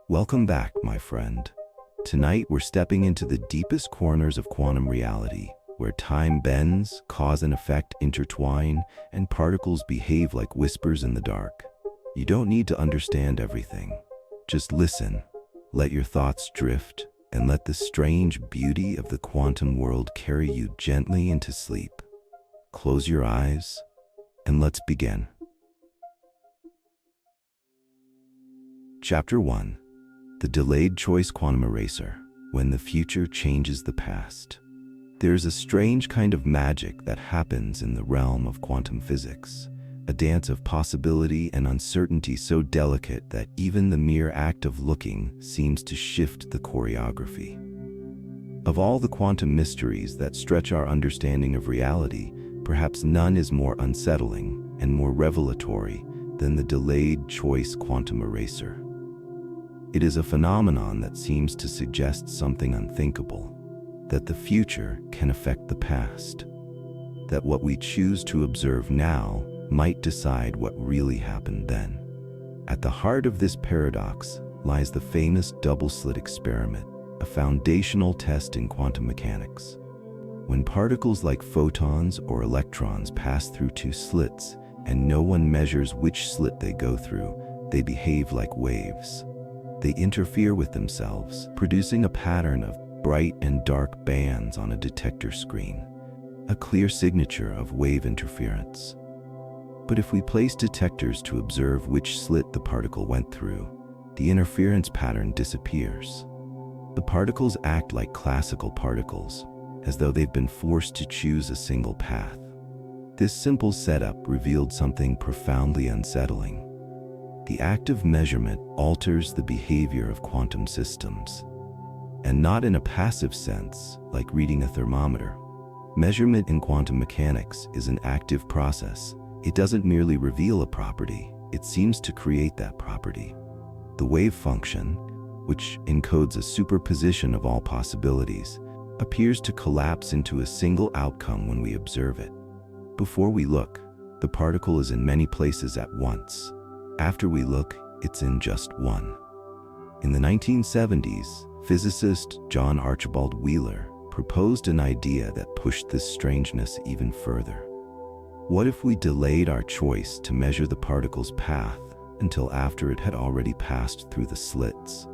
Welcome back, my friend. Tonight we're stepping into the deepest corners of quantum reality, where time bends, cause and effect intertwine, and particles behave like whispers in the dark. You don't need to understand everything. Just listen, let your thoughts drift, and let the strange beauty of the quantum world carry you gently into sleep. Close your eyes, and let's begin. Chapter 1. The Delayed Choice Quantum Eraser, when the future changes the past. There's a strange kind of magic that happens in the realm of quantum physics, a dance of possibility and uncertainty so delicate that even the mere act of looking seems to shift the choreography. Of all the quantum mysteries that stretch our understanding of reality, perhaps none is more unsettling and more revelatory than the delayed choice quantum eraser. It is a phenomenon that seems to suggest something unthinkable, that the future can affect the past, that what we choose to observe now might decide what really happened then. At the heart of this paradox lies the famous double-slit experiment, a foundational test in quantum mechanics. When particles like photons or electrons pass through two slits and no one measures which slit they go through, they behave like waves. They interfere with themselves, producing a pattern of bright and dark bands on a detector screen, a clear signature of wave interference. But if we place detectors to observe which slit the particle went through, the interference pattern disappears. The particles act like classical particles, as though they've been forced to choose a single path. This simple setup revealed something profoundly unsettling. The act of measurement alters the behavior of quantum systems, and not in a passive sense, like reading a thermometer. Measurement in quantum mechanics is an active process. It doesn't merely reveal a property, it seems to create that property. The wave function, which encodes a superposition of all possibilities, appears to collapse into a single outcome when we observe it. Before we look, the particle is in many places at once. After we look, it's in just one. In the 1970s, physicist John Archibald Wheeler proposed an idea that pushed this strangeness even further. What if we delayed our choice to measure the particle's path until after it had already passed through the slits?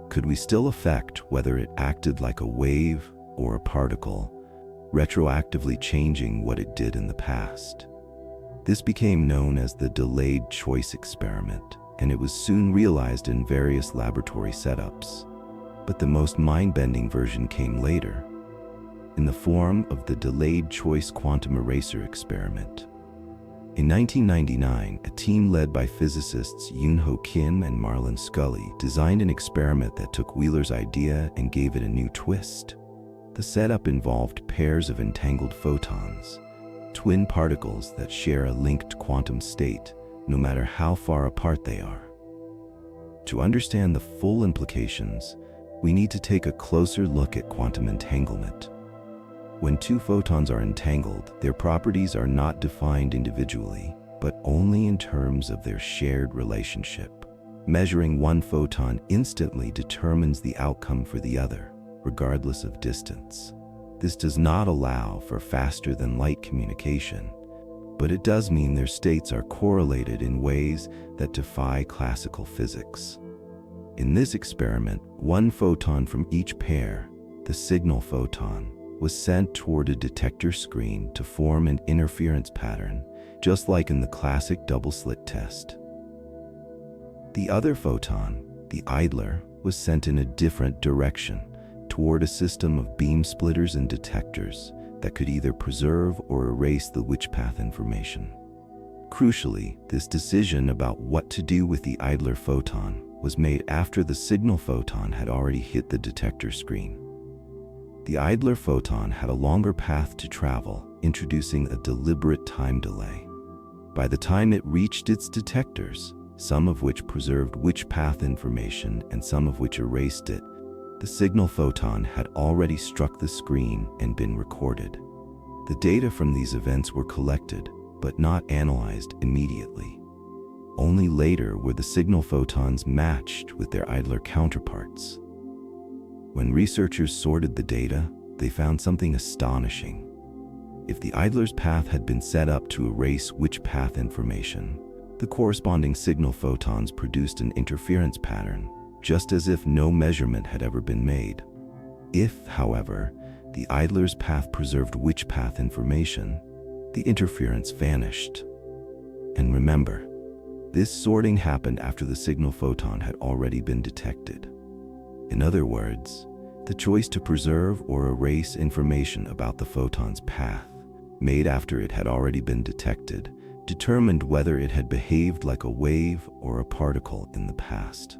Could we still affect whether it acted like a wave or a particle, retroactively changing what it did in the past? This became known as the delayed choice experiment, and it was soon realized in various laboratory setups. But the most mind-bending version came later, in the form of the delayed choice quantum eraser experiment. In 1999, a team led by physicists Yoon-Ho Kim and Marlon Scully designed an experiment that took Wheeler's idea and gave it a new twist. The setup involved pairs of entangled photons, twin particles that share a linked quantum state, no matter how far apart they are. To understand the full implications, we need to take a closer look at quantum entanglement. When two photons are entangled, their properties are not defined individually, but only in terms of their shared relationship. Measuring one photon instantly determines the outcome for the other, regardless of distance. This does not allow for faster-than-light communication, but it does mean their states are correlated in ways that defy classical physics. In this experiment, one photon from each pair, the signal photon, was sent toward a detector screen to form an interference pattern, just like in the classic double-slit test. The other photon, the idler, was sent in a different direction, toward a system of beam splitters and detectors that could either preserve or erase the witch path information. Crucially, this decision about what to do with the idler photon was made after the signal photon had already hit the detector screen. The idler photon had a longer path to travel, introducing a deliberate time delay. By the time it reached its detectors, some of which preserved witch path information and some of which erased it, the signal photon had already struck the screen and been recorded. The data from these events were collected, but not analyzed immediately. Only later were the signal photons matched with their idler counterparts. When researchers sorted the data, they found something astonishing. If the idler's path had been set up to erase witch path information, the corresponding signal photons produced an interference pattern, just as if no measurement had ever been made. If, however, the idler's path preserved witch path information, the interference vanished. And remember, this sorting happened after the signal photon had already been detected. In other words, the choice to preserve or erase information about the photon's path, made after it had already been detected, determined whether it had behaved like a wave or a particle in the past.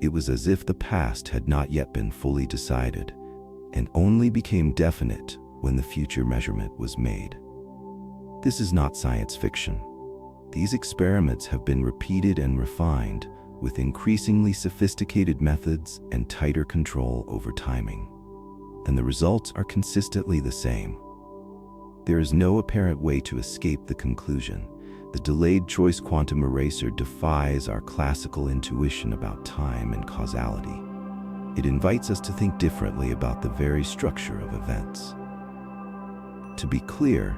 It was as if the past had not yet been fully decided, and only became definite when the future measurement was made. This is not science fiction. These experiments have been repeated and refined with increasingly sophisticated methods and tighter control over timing. And the results are consistently the same. There is no apparent way to escape the conclusion. The delayed choice quantum eraser defies our classical intuition about time and causality. It invites us to think differently about the very structure of events. To be clear,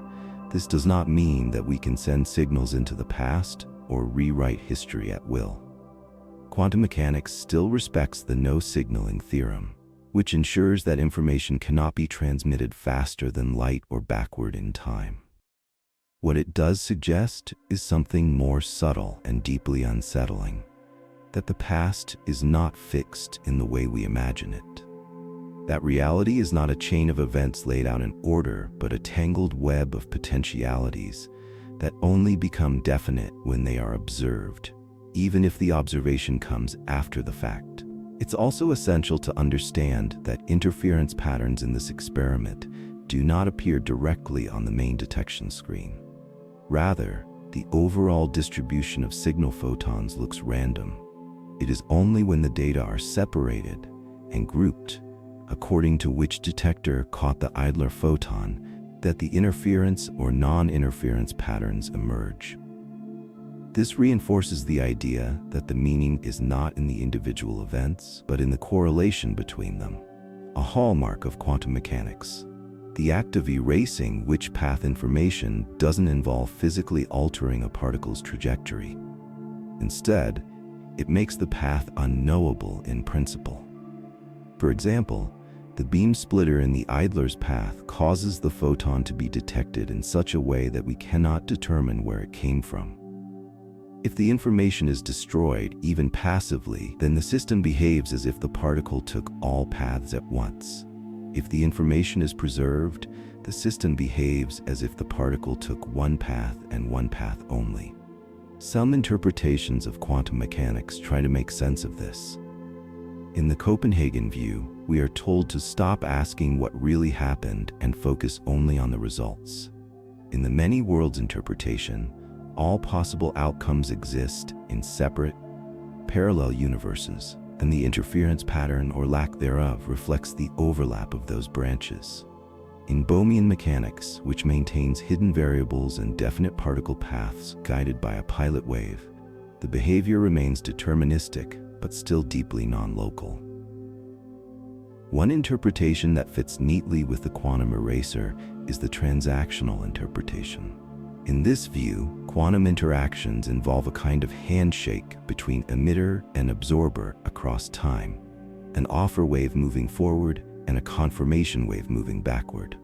this does not mean that we can send signals into the past or rewrite history at will. Quantum mechanics still respects the no-signaling theorem, which ensures that information cannot be transmitted faster than light or backward in time. What it does suggest is something more subtle and deeply unsettling, that the past is not fixed in the way we imagine it. That reality is not a chain of events laid out in order, but a tangled web of potentialities that only become definite when they are observed, even if the observation comes after the fact. It's also essential to understand that interference patterns in this experiment do not appear directly on the main detection screen. Rather, the overall distribution of signal photons looks random. It is only when the data are separated and grouped according to which detector caught the idler photon that the interference or non-interference patterns emerge. This reinforces the idea that the meaning is not in the individual events, but in the correlation between them, a hallmark of quantum mechanics. The act of erasing witch path information doesn't involve physically altering a particle's trajectory. Instead, it makes the path unknowable in principle. For example, the beam splitter in the idler's path causes the photon to be detected in such a way that we cannot determine where it came from. If the information is destroyed, even passively, then the system behaves as if the particle took all paths at once. If the information is preserved, the system behaves as if the particle took one path and one path only. Some interpretations of quantum mechanics try to make sense of this. In the Copenhagen view, we are told to stop asking what really happened and focus only on the results. In the many worlds interpretation, all possible outcomes exist in separate, parallel universes, and the interference pattern or lack thereof reflects the overlap of those branches. In Bohmian mechanics, which maintains hidden variables and definite particle paths guided by a pilot wave, the behavior remains deterministic, but still deeply non-local. One interpretation that fits neatly with the quantum eraser is the transactional interpretation. In this view, quantum interactions involve a kind of handshake between emitter and absorber across time, an offer wave moving forward and a confirmation wave moving backward.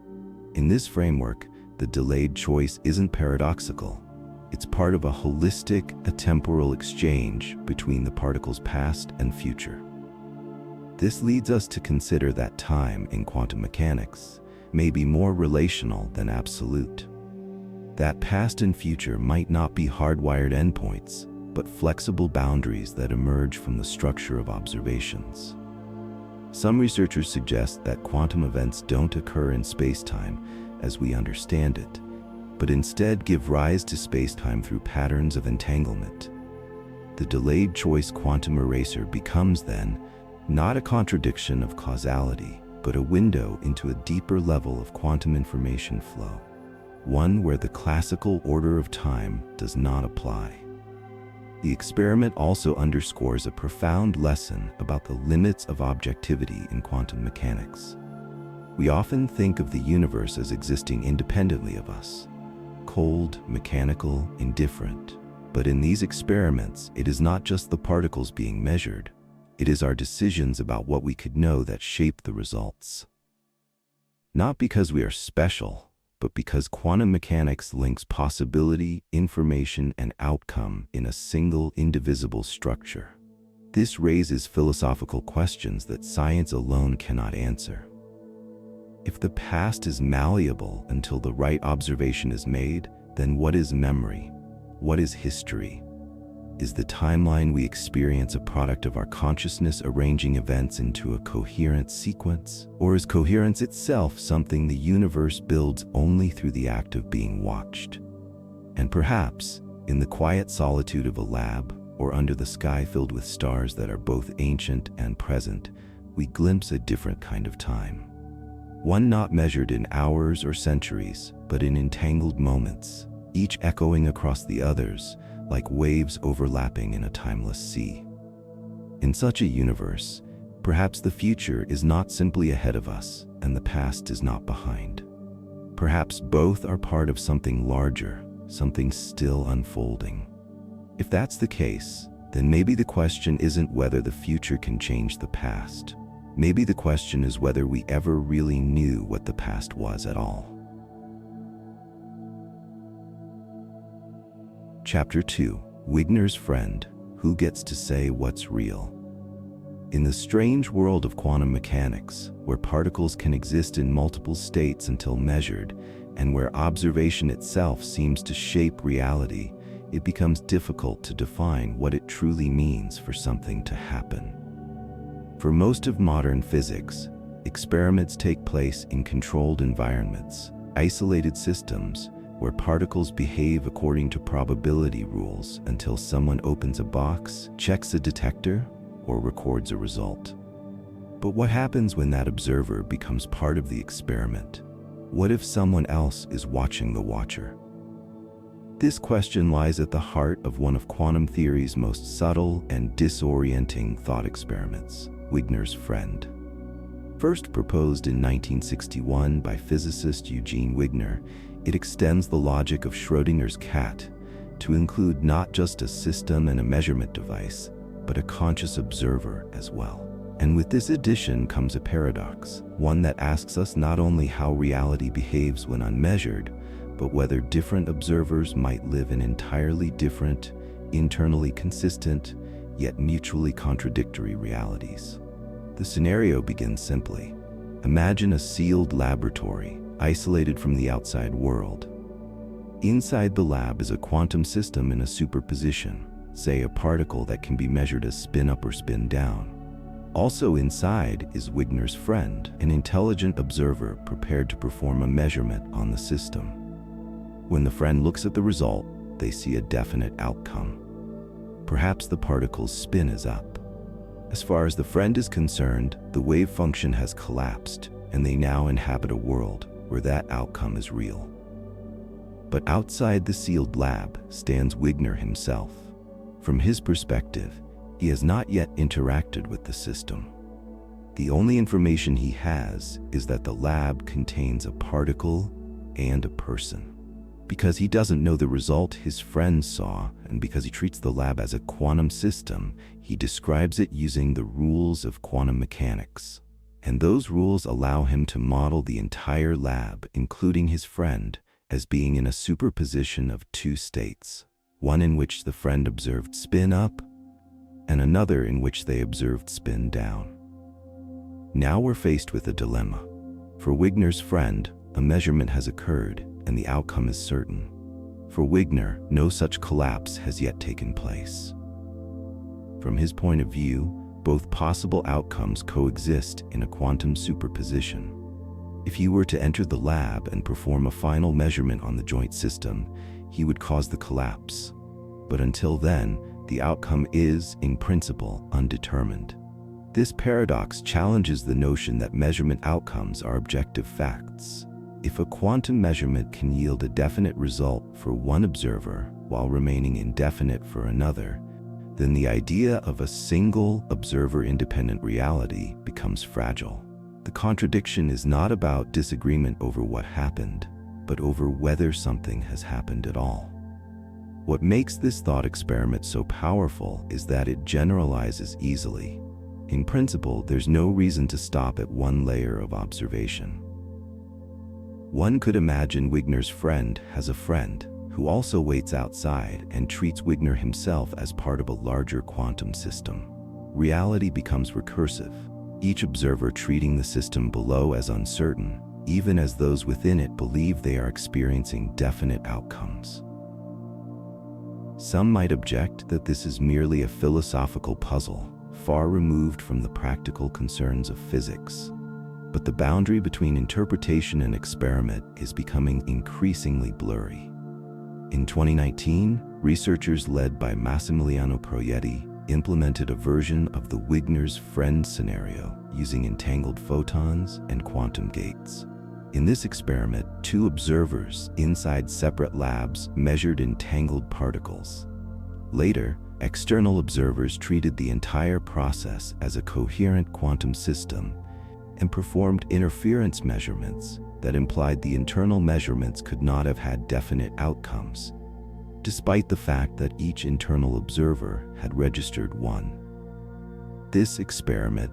In this framework, the delayed choice isn't paradoxical. It's part of a holistic, atemporal exchange between the particle's past and future. This leads us to consider that time in quantum mechanics may be more relational than absolute. That past and future might not be hardwired endpoints, but flexible boundaries that emerge from the structure of observations. Some researchers suggest that quantum events don't occur in spacetime as we understand it, but instead give rise to spacetime through patterns of entanglement. The delayed choice quantum eraser becomes then not a contradiction of causality, but a window into a deeper level of quantum information flow, one where the classical order of time does not apply. The experiment also underscores a profound lesson about the limits of objectivity in quantum mechanics. We often think of the universe as existing independently of us, cold, mechanical, indifferent. But in these experiments, it is not just the particles being measured, it is our decisions about what we could know that shape the results. Not because we are special, but because quantum mechanics links possibility, information, and outcome in a single, indivisible structure. This raises philosophical questions that science alone cannot answer. If the past is malleable until the right observation is made, then what is memory? What is history? Is the timeline we experience a product of our consciousness arranging events into a coherent sequence? Or is coherence itself something the universe builds only through the act of being watched? And perhaps, in the quiet solitude of a lab, or under the sky filled with stars that are both ancient and present, we glimpse a different kind of time. One not measured in hours or centuries, but in entangled moments, each echoing across the others, like waves overlapping in a timeless sea. In such a universe, perhaps the future is not simply ahead of us, and the past is not behind. Perhaps both are part of something larger, something still unfolding. If that's the case, then maybe the question isn't whether the future can change the past. Maybe the question is whether we ever really knew what the past was at all. Chapter 2. Wigner's Friend, Who Gets to Say What's Real? In the strange world of quantum mechanics, where particles can exist in multiple states until measured, and where observation itself seems to shape reality, it becomes difficult to define what it truly means for something to happen. For most of modern physics, experiments take place in controlled environments, isolated systems, where particles behave according to probability rules until someone opens a box, checks a detector, or records a result. But what happens when that observer becomes part of the experiment? What if someone else is watching the watcher? This question lies at the heart of one of quantum theory's most subtle and disorienting thought experiments, Wigner's Friend. First proposed in 1961 by physicist Eugene Wigner, it extends the logic of Schrödinger's cat to include not just a system and a measurement device, but a conscious observer as well. And with this addition comes a paradox, one that asks us not only how reality behaves when unmeasured, but whether different observers might live in entirely different, internally consistent, yet mutually contradictory realities. The scenario begins simply. Imagine a sealed laboratory, isolated from the outside world. Inside the lab is a quantum system in a superposition, say a particle that can be measured as spin up or spin down. Also inside is Wigner's friend, an intelligent observer prepared to perform a measurement on the system. When the friend looks at the result, they see a definite outcome. Perhaps the particle's spin is up. As far as the friend is concerned, the wave function has collapsed, and they now inhabit a world where that outcome is real. But outside the sealed lab stands Wigner himself. From his perspective, he has not yet interacted with the system. The only information he has is that the lab contains a particle and a person. Because he doesn't know the result his friend saw, and because he treats the lab as a quantum system, he describes it using the rules of quantum mechanics. And those rules allow him to model the entire lab, including his friend, as being in a superposition of two states, one in which the friend observed spin up, and another in which they observed spin down. Now we're faced with a dilemma. For Wigner's friend, a measurement has occurred, and the outcome is certain. For Wigner, no such collapse has yet taken place. From his point of view, both possible outcomes coexist in a quantum superposition. If he were to enter the lab and perform a final measurement on the joint system, he would cause the collapse. But until then, the outcome is, in principle, undetermined. This paradox challenges the notion that measurement outcomes are objective facts. If a quantum measurement can yield a definite result for one observer while remaining indefinite for another, then the idea of a single observer-independent reality becomes fragile. The contradiction is not about disagreement over what happened, but over whether something has happened at all. What makes this thought experiment so powerful is that it generalizes easily. In principle, there's no reason to stop at one layer of observation. One could imagine Wigner's friend has a friend who also waits outside and treats Wigner himself as part of a larger quantum system. Reality becomes recursive, each observer treating the system below as uncertain, even as those within it believe they are experiencing definite outcomes. Some might object that this is merely a philosophical puzzle, far removed from the practical concerns of physics. But the boundary between interpretation and experiment is becoming increasingly blurry. In 2019, researchers led by Massimiliano Proietti implemented a version of the Wigner's friend scenario using entangled photons and quantum gates. In this experiment, two observers inside separate labs measured entangled particles. Later, external observers treated the entire process as a coherent quantum system and performed interference measurements that implied the internal measurements could not have had definite outcomes, despite the fact that each internal observer had registered one. This experiment,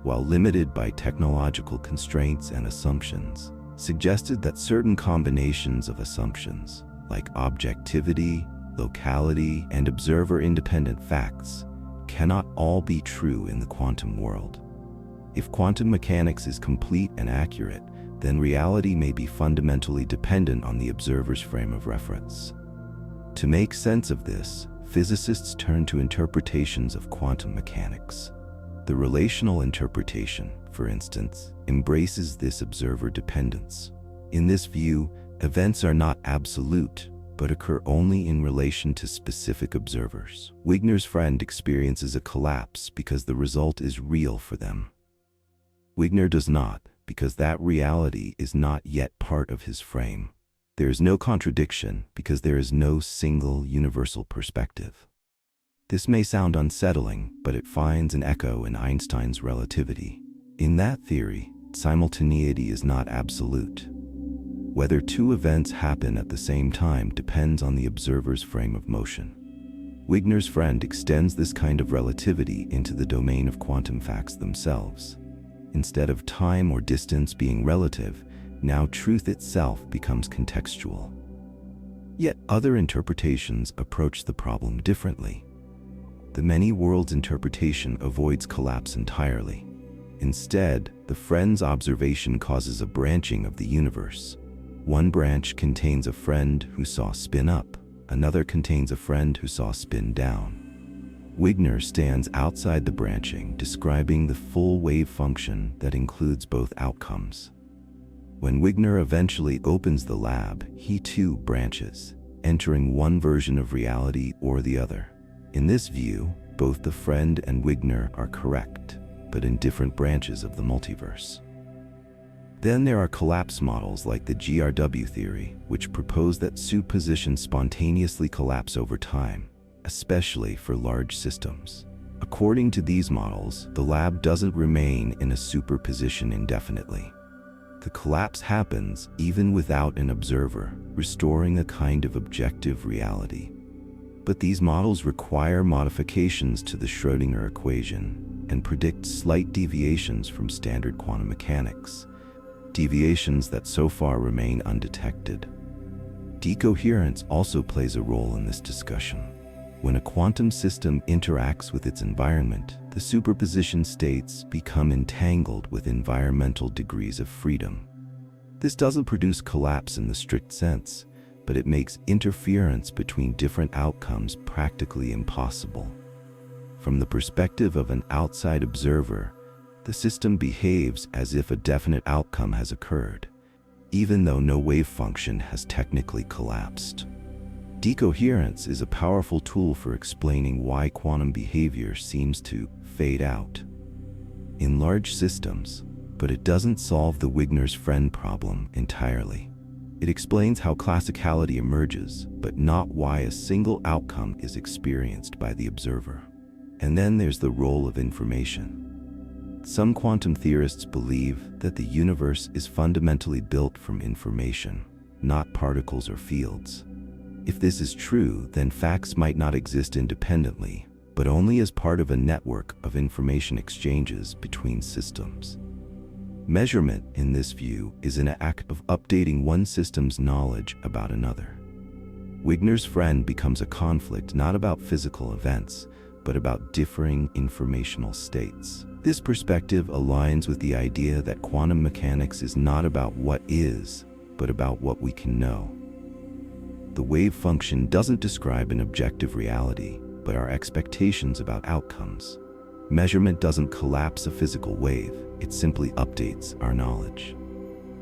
while limited by technological constraints and assumptions, suggested that certain combinations of assumptions, like objectivity, locality, and observer-independent facts, cannot all be true in the quantum world. If quantum mechanics is complete and accurate, then reality may be fundamentally dependent on the observer's frame of reference. To make sense of this, physicists turn to interpretations of quantum mechanics. The relational interpretation, for instance, embraces this observer dependence. In this view, events are not absolute, but occur only in relation to specific observers. Wigner's friend experiences a collapse because the result is real for them. Wigner does not, because that reality is not yet part of his frame. There is no contradiction because there is no single universal perspective. This may sound unsettling, but it finds an echo in Einstein's relativity. In that theory, simultaneity is not absolute. Whether two events happen at the same time depends on the observer's frame of motion. Wigner's friend extends this kind of relativity into the domain of quantum facts themselves. Instead of time or distance being relative, now truth itself becomes contextual. Yet other interpretations approach the problem differently. The many worlds interpretation avoids collapse entirely. Instead, the friend's observation causes a branching of the universe. One branch contains a friend who saw spin up, another contains a friend who saw spin down. Wigner stands outside the branching, describing the full wave function that includes both outcomes. When Wigner eventually opens the lab, he too branches, entering one version of reality or the other. In this view, both the friend and Wigner are correct, but in different branches of the multiverse. Then there are collapse models like the GRW theory, which propose that superpositions spontaneously collapse over time, especially for large systems. According to these models, the lab doesn't remain in a superposition indefinitely. The collapse happens even without an observer, restoring a kind of objective reality. But these models require modifications to the Schrödinger equation and predict slight deviations from standard quantum mechanics, deviations that so far remain undetected. Decoherence also plays a role in this discussion. When a quantum system interacts with its environment, the superposition states become entangled with environmental degrees of freedom. This doesn't produce collapse in the strict sense, but it makes interference between different outcomes practically impossible. From the perspective of an outside observer, the system behaves as if a definite outcome has occurred, even though no wave function has technically collapsed. Decoherence is a powerful tool for explaining why quantum behavior seems to fade out in large systems, but it doesn't solve the Wigner's friend problem entirely. It explains how classicality emerges, but not why a single outcome is experienced by the observer. And then there's the role of information. Some quantum theorists believe that the universe is fundamentally built from information, not particles or fields. If this is true, then facts might not exist independently, but only as part of a network of information exchanges between systems. Measurement, in this view, is an act of updating one system's knowledge about another. Wigner's friend becomes a conflict not about physical events, but about differing informational states. This perspective aligns with the idea that quantum mechanics is not about what is, but about what we can know. The wave function doesn't describe an objective reality, but our expectations about outcomes. Measurement doesn't collapse a physical wave, it simply updates our knowledge.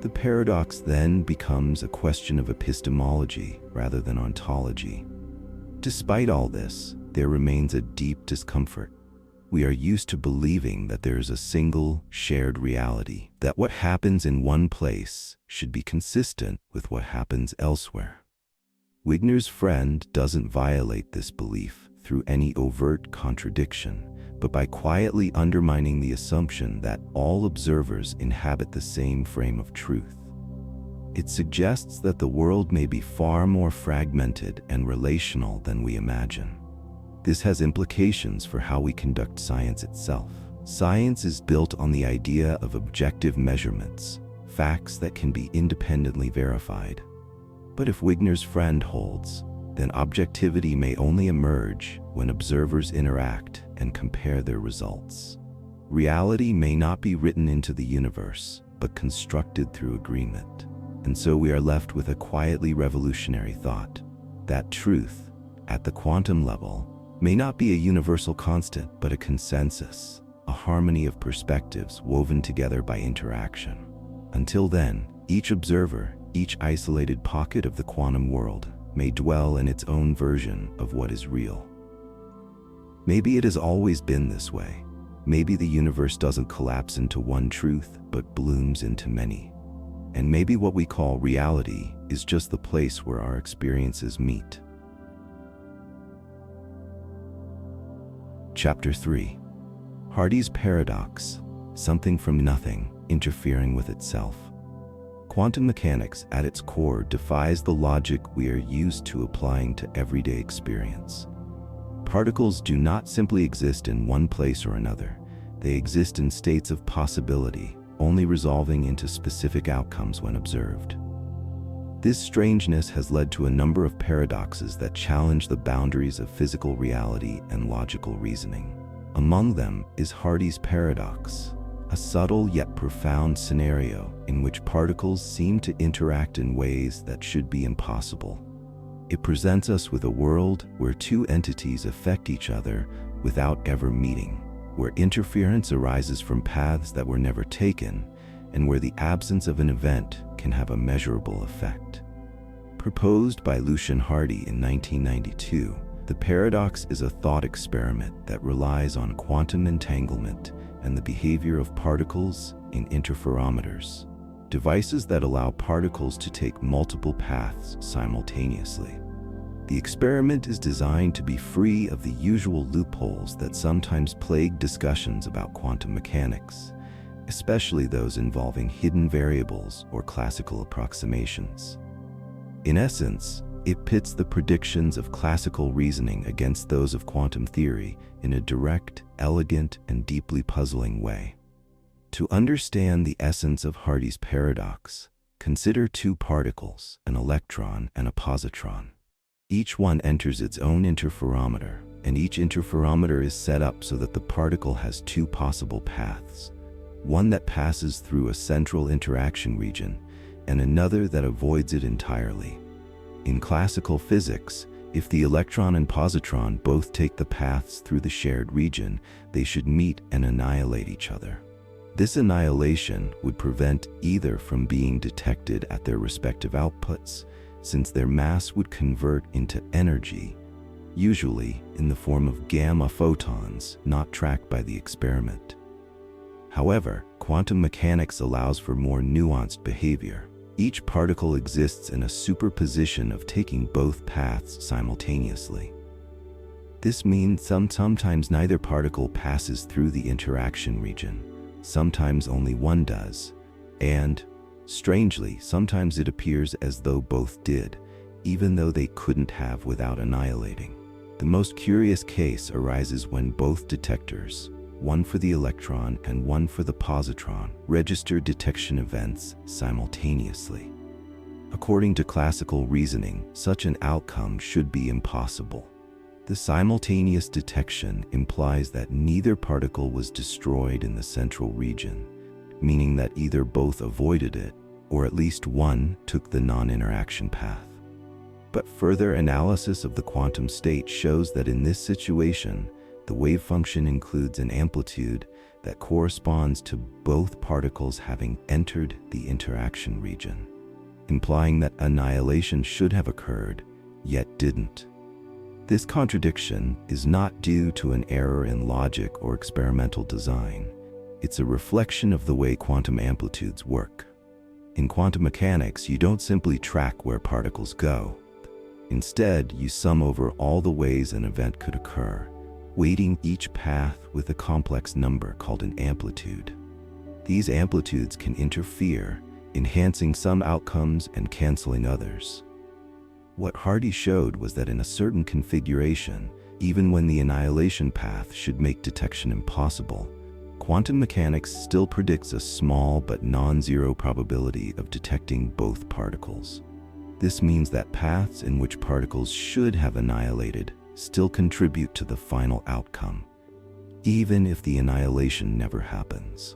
The paradox then becomes a question of epistemology rather than ontology. Despite all this, there remains a deep discomfort. We are used to believing that there is a single, shared reality, that what happens in one place should be consistent with what happens elsewhere. Wigner's friend doesn't violate this belief through any overt contradiction, but by quietly undermining the assumption that all observers inhabit the same frame of truth. It suggests that the world may be far more fragmented and relational than we imagine. This has implications for how we conduct science itself. Science is built on the idea of objective measurements, facts that can be independently verified. But if Wigner's friend holds, then objectivity may only emerge when observers interact and compare their results. Reality may not be written into the universe, but constructed through agreement. And so we are left with a quietly revolutionary thought, that truth, at the quantum level, may not be a universal constant, but a consensus, a harmony of perspectives woven together by interaction. Until then, each observer, each isolated pocket of the quantum world, may dwell in its own version of what is real. Maybe it has always been this way. Maybe the universe doesn't collapse into one truth, but blooms into many. And maybe what we call reality is just the place where our experiences meet. Chapter 3. Hardy's Paradox, something from nothing interfering with itself. Quantum mechanics, at its core, defies the logic we are used to applying to everyday experience. Particles do not simply exist in one place or another. They exist in states of possibility, only resolving into specific outcomes when observed. This strangeness has led to a number of paradoxes that challenge the boundaries of physical reality and logical reasoning. Among them is Hardy's paradox, a subtle yet profound scenario in which particles seem to interact in ways that should be impossible. It presents us with a world where two entities affect each other without ever meeting, where interference arises from paths that were never taken, and where the absence of an event can have a measurable effect. Proposed by Lucian Hardy in 1992, the paradox is a thought experiment that relies on quantum entanglement and the behavior of particles in interferometers, devices that allow particles to take multiple paths simultaneously. The experiment is designed to be free of the usual loopholes that sometimes plague discussions about quantum mechanics, especially those involving hidden variables or classical approximations. In essence, it pits the predictions of classical reasoning against those of quantum theory in a direct, elegant, and deeply puzzling way. To understand the essence of Hardy's paradox, consider two particles, an electron and a positron. Each one enters its own interferometer, and each interferometer is set up so that the particle has two possible paths, one that passes through a central interaction region and another that avoids it entirely. In classical physics, if the electron and positron both take the paths through the shared region, they should meet and annihilate each other. This annihilation would prevent either from being detected at their respective outputs, since their mass would convert into energy, usually in the form of gamma photons not tracked by the experiment. However, quantum mechanics allows for more nuanced behavior. Each particle exists in a superposition of taking both paths simultaneously. This means sometimes neither particle passes through the interaction region, sometimes only one does, and, strangely, sometimes it appears as though both did, even though they couldn't have without annihilating. The most curious case arises when both detectors, one for the electron and one for the positron, register detection events simultaneously. According to classical reasoning, such an outcome should be impossible. The simultaneous detection implies that neither particle was destroyed in the central region, meaning that either both avoided it, or at least one took the non-interaction path. But further analysis of the quantum state shows that in this situation, the wave function includes an amplitude that corresponds to both particles having entered the interaction region, implying that annihilation should have occurred, yet didn't. This contradiction is not due to an error in logic or experimental design. It's a reflection of the way quantum amplitudes work. In quantum mechanics, you don't simply track where particles go. Instead, you sum over all the ways an event could occur, weighting each path with a complex number called an amplitude. These amplitudes can interfere, enhancing some outcomes and canceling others. What Hardy showed was that in a certain configuration, even when the annihilation path should make detection impossible, quantum mechanics still predicts a small but non-zero probability of detecting both particles. This means that paths in which particles should have annihilated still contribute to the final outcome, even if the annihilation never happens.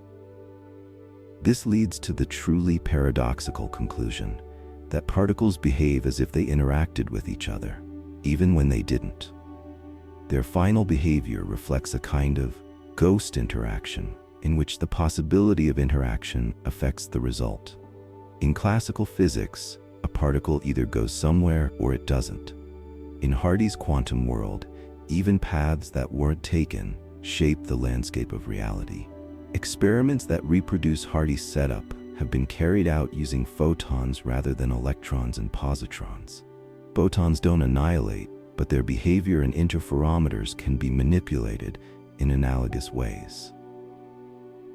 This leads to the truly paradoxical conclusion that particles behave as if they interacted with each other, even when they didn't. Their final behavior reflects a kind of ghost interaction in which the possibility of interaction affects the result. In classical physics, a particle either goes somewhere or it doesn't. In Hardy's quantum world, even paths that weren't taken shape the landscape of reality. Experiments that reproduce Hardy's setup have been carried out using photons rather than electrons and positrons. Photons don't annihilate, but their behavior and interferometers can be manipulated in analogous ways.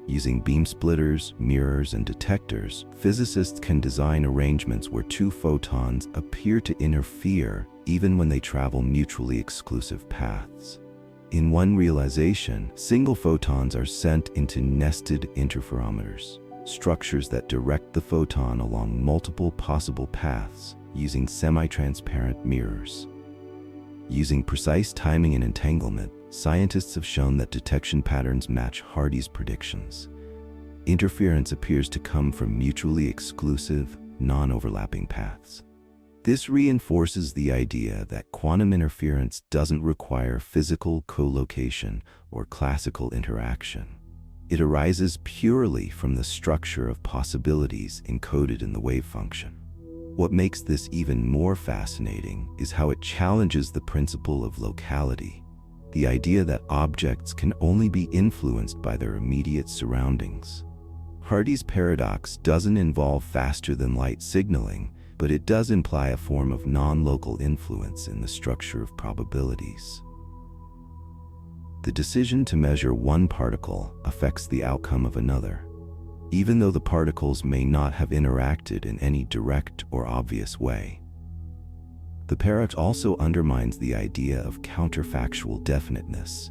Using beam splitters, mirrors, and detectors, physicists can design arrangements where two photons appear to interfere even when they travel mutually exclusive paths. In one realization, single photons are sent into nested interferometers, structures that direct the photon along multiple possible paths using semi-transparent mirrors. Using precise timing and entanglement, scientists have shown that detection patterns match Hardy's predictions. Interference appears to come from mutually exclusive, non-overlapping paths. This reinforces the idea that quantum interference doesn't require physical co-location or classical interaction. It arises purely from the structure of possibilities encoded in the wave function. What makes this even more fascinating is how it challenges the principle of locality, the idea that objects can only be influenced by their immediate surroundings. Hardy's paradox doesn't involve faster-than-light signaling, but it does imply a form of non-local influence in the structure of probabilities. The decision to measure one particle affects the outcome of another, even though the particles may not have interacted in any direct or obvious way. The paradox also undermines the idea of counterfactual definiteness,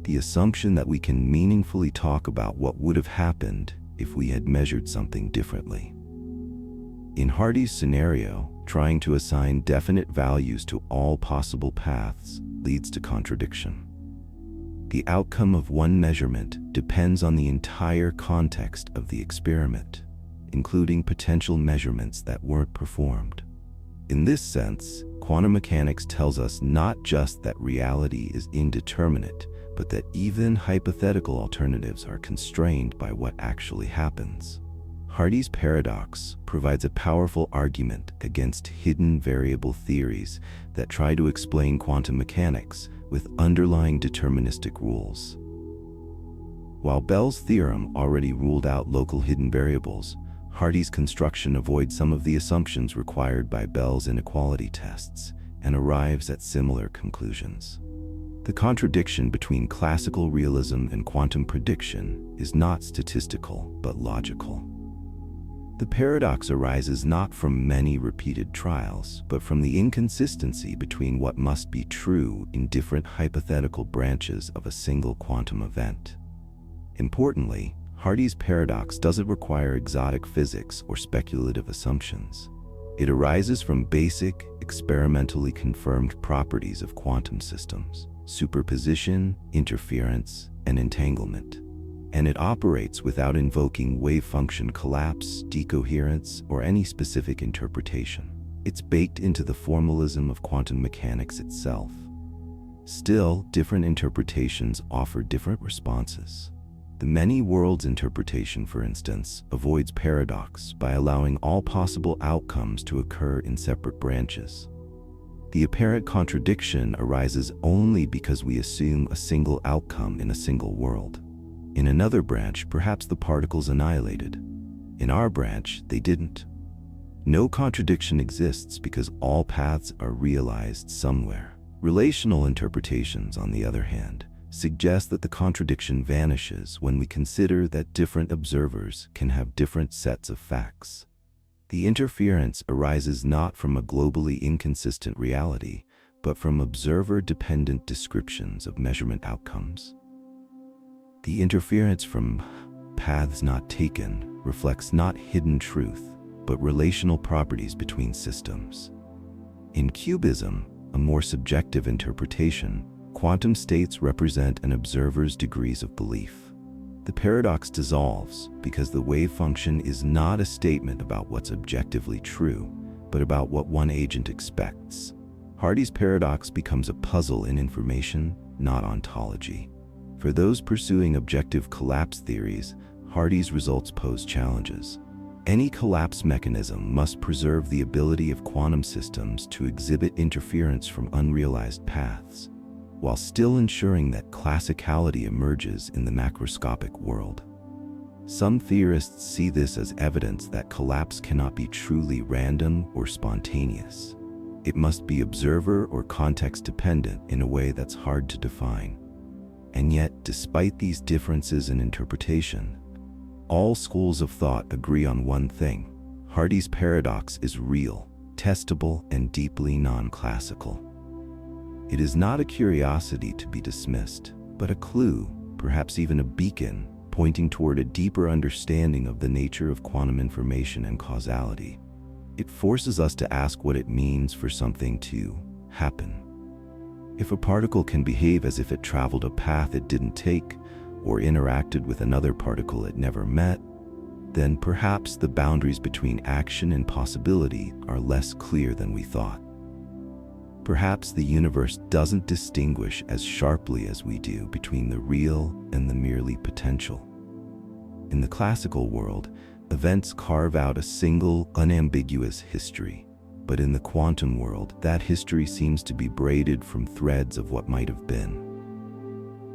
the assumption that we can meaningfully talk about what would have happened if we had measured something differently. In Hardy's scenario, trying to assign definite values to all possible paths leads to contradiction. The outcome of one measurement depends on the entire context of the experiment, including potential measurements that weren't performed. In this sense, quantum mechanics tells us not just that reality is indeterminate, but that even hypothetical alternatives are constrained by what actually happens. Hardy's paradox provides a powerful argument against hidden variable theories that try to explain quantum mechanics with underlying deterministic rules. While Bell's theorem already ruled out local hidden variables, Hardy's construction avoids some of the assumptions required by Bell's inequality tests and arrives at similar conclusions. The contradiction between classical realism and quantum prediction is not statistical but logical. The paradox arises not from many repeated trials, but from the inconsistency between what must be true in different hypothetical branches of a single quantum event. Importantly, Hardy's paradox doesn't require exotic physics or speculative assumptions. It arises from basic, experimentally confirmed properties of quantum systems: superposition, interference, and entanglement. And it operates without invoking wave function collapse, decoherence, or any specific interpretation. It's baked into the formalism of quantum mechanics itself. Still, different interpretations offer different responses. The many worlds interpretation, for instance, avoids paradox by allowing all possible outcomes to occur in separate branches. The apparent contradiction arises only because we assume a single outcome in a single world. In another branch, perhaps the particles annihilated. In our branch, they didn't. No contradiction exists because all paths are realized somewhere. Relational interpretations, on the other hand, suggest that the contradiction vanishes when we consider that different observers can have different sets of facts. The interference arises not from a globally inconsistent reality, but from observer-dependent descriptions of measurement outcomes. The interference from paths not taken reflects not hidden truth, but relational properties between systems. In cubism, a more subjective interpretation, quantum states represent an observer's degrees of belief. The paradox dissolves because the wave function is not a statement about what's objectively true, but about what one agent expects. Hardy's paradox becomes a puzzle in information, not ontology. For those pursuing objective collapse theories, Hardy's results pose challenges. Any collapse mechanism must preserve the ability of quantum systems to exhibit interference from unrealized paths, while still ensuring that classicality emerges in the macroscopic world. Some theorists see this as evidence that collapse cannot be truly random or spontaneous. It must be observer or context dependent in a way that's hard to define. And yet, despite these differences in interpretation, all schools of thought agree on one thing: Hardy's paradox is real, testable, and deeply non-classical. It is not a curiosity to be dismissed, but a clue, perhaps even a beacon, pointing toward a deeper understanding of the nature of quantum information and causality. It forces us to ask what it means for something to happen. If a particle can behave as if it traveled a path it didn't take, or interacted with another particle it never met, then perhaps the boundaries between action and possibility are less clear than we thought. Perhaps the universe doesn't distinguish as sharply as we do between the real and the merely potential. In the classical world, events carve out a single, unambiguous history, but in the quantum world, that history seems to be braided from threads of what might have been.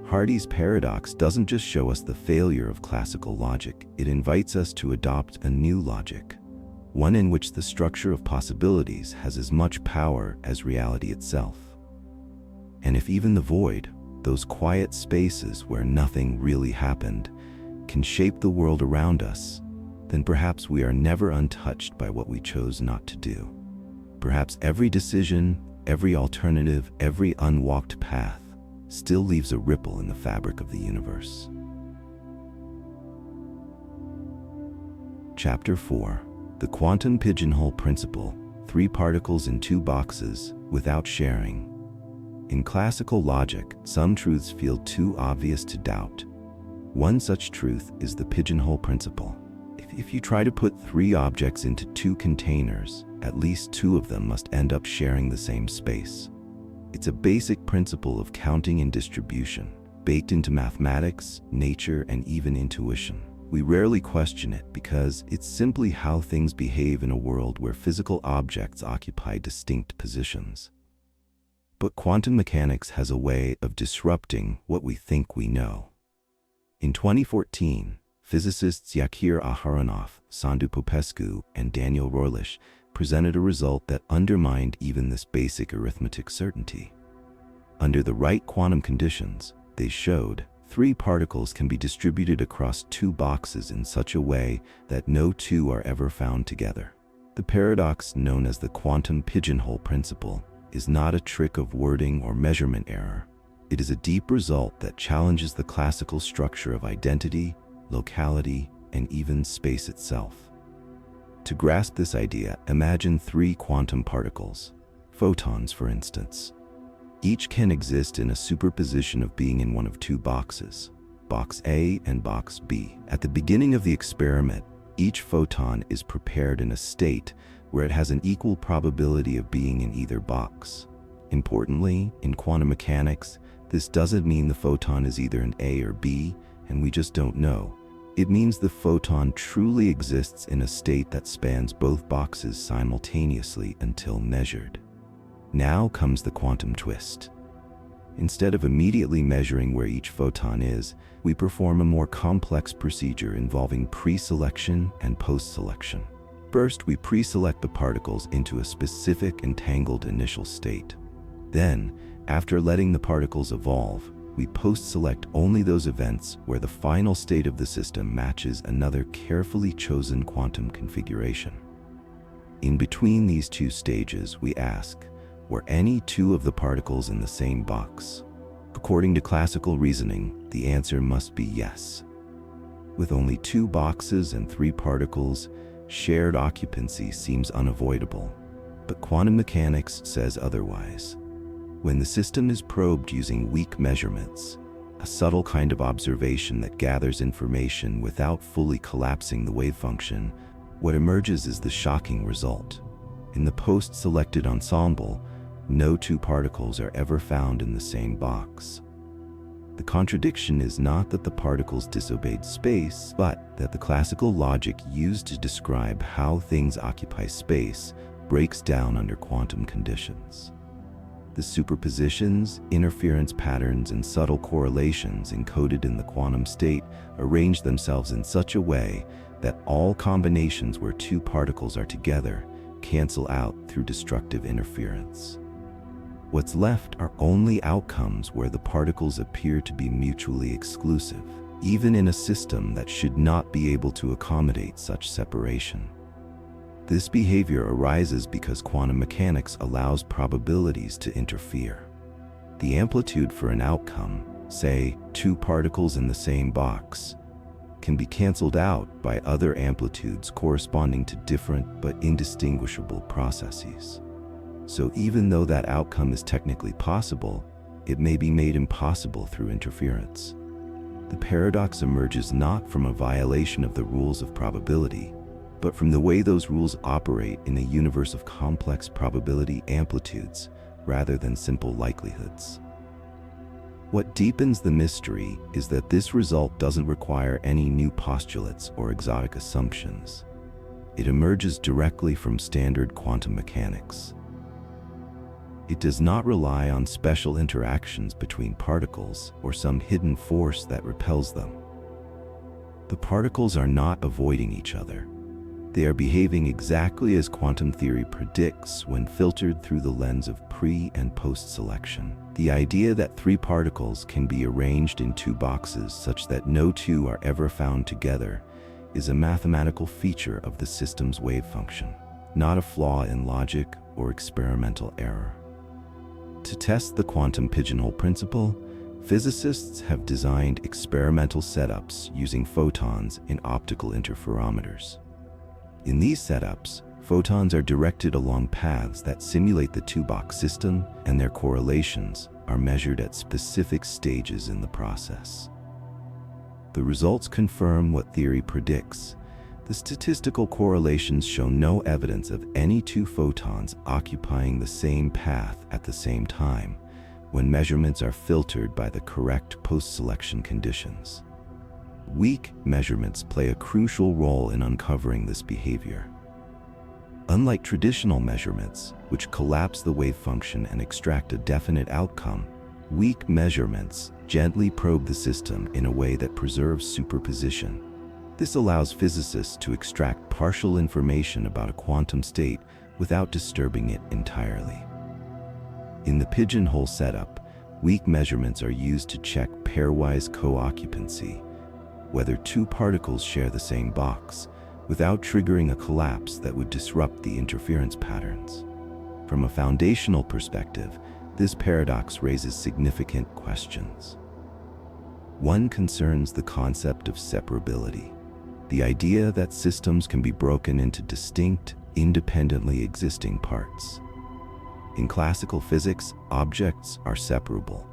Hardy's paradox doesn't just show us the failure of classical logic, it invites us to adopt a new logic, one in which the structure of possibilities has as much power as reality itself. And if even the void, those quiet spaces where nothing really happened, can shape the world around us, then perhaps we are never untouched by what we chose not to do. Perhaps every decision, every alternative, every unwalked path still leaves a ripple in the fabric of the universe. Chapter 4. The Quantum Pigeonhole Principle: 3 particles in 2 boxes, without sharing. In classical logic, some truths feel too obvious to doubt. One such truth is the pigeonhole principle. If you try to put 3 objects into 2 containers, at least 2 of them must end up sharing the same space. It's a basic principle of counting and distribution, baked into mathematics, nature, and even intuition. We rarely question it because it's simply how things behave in a world where physical objects occupy distinct positions. But quantum mechanics has a way of disrupting what we think we know. In 2014, physicists Yakir Aharonov, Sandu Popescu, and Daniel Roylich presented a result that undermined even this basic arithmetic certainty. Under the right quantum conditions, they showed 3 particles can be distributed across 2 boxes in such a way that no 2 are ever found together. The paradox known as the quantum pigeonhole principle is not a trick of wording or measurement error. It is a deep result that challenges the classical structure of identity, locality, and even space itself. To grasp this idea, imagine 3 quantum particles, photons for instance. Each can exist in a superposition of being in one of 2 boxes, box A and box B. At the beginning of the experiment, each photon is prepared in a state where it has an equal probability of being in either box. Importantly, in quantum mechanics, this doesn't mean the photon is either an A or B, and we just don't know. It means the photon truly exists in a state that spans both boxes simultaneously until measured. Now comes the quantum twist. Instead of immediately measuring where each photon is, we perform a more complex procedure involving pre-selection and post-selection. First, we pre-select the particles into a specific entangled initial state. Then, after letting the particles evolve, we post-select only those events where the final state of the system matches another carefully chosen quantum configuration. In between these 2 stages, we ask, were any 2 of the particles in the same box? According to classical reasoning, the answer must be yes. With only 2 boxes and 3 particles, shared occupancy seems unavoidable. But quantum mechanics says otherwise. When the system is probed using weak measurements, a subtle kind of observation that gathers information without fully collapsing the wave function, what emerges is the shocking result. In the post-selected ensemble, no 2 particles are ever found in the same box. The contradiction is not that the particles disobeyed space, but that the classical logic used to describe how things occupy space breaks down under quantum conditions. The superpositions, interference patterns, and subtle correlations encoded in the quantum state arrange themselves in such a way that all combinations where 2 particles are together cancel out through destructive interference. What's left are only outcomes where the particles appear to be mutually exclusive, even in a system that should not be able to accommodate such separation. This behavior arises because quantum mechanics allows probabilities to interfere. The amplitude for an outcome, say 2 particles in the same box, can be canceled out by other amplitudes corresponding to different but indistinguishable processes. So even though that outcome is technically possible, it may be made impossible through interference. The paradox emerges not from a violation of the rules of probability, but from the way those rules operate in a universe of complex probability amplitudes rather than simple likelihoods. What deepens the mystery is that this result doesn't require any new postulates or exotic assumptions. It emerges directly from standard quantum mechanics. It does not rely on special interactions between particles or some hidden force that repels them. The particles are not avoiding each other. They are behaving exactly as quantum theory predicts when filtered through the lens of pre- and post-selection. The idea that 3 particles can be arranged in 2 boxes such that no 2 are ever found together is a mathematical feature of the system's wave function, not a flaw in logic or experimental error. To test the quantum pigeonhole principle, physicists have designed experimental setups using photons in optical interferometers. In these setups, photons are directed along paths that simulate the 2-box system, and their correlations are measured at specific stages in the process. The results confirm what theory predicts. The statistical correlations show no evidence of any 2 photons occupying the same path at the same time when measurements are filtered by the correct post-selection conditions. Weak measurements play a crucial role in uncovering this behavior. Unlike traditional measurements, which collapse the wave function and extract a definite outcome, weak measurements gently probe the system in a way that preserves superposition. This allows physicists to extract partial information about a quantum state without disturbing it entirely. In the Pigeonhole setup, weak measurements are used to check pairwise co-occupancy, whether two particles share the same box, without triggering a collapse that would disrupt the interference patterns. From a foundational perspective, this paradox raises significant questions. One concerns the concept of separability, the idea that systems can be broken into distinct, independently existing parts. In classical physics, objects are separable.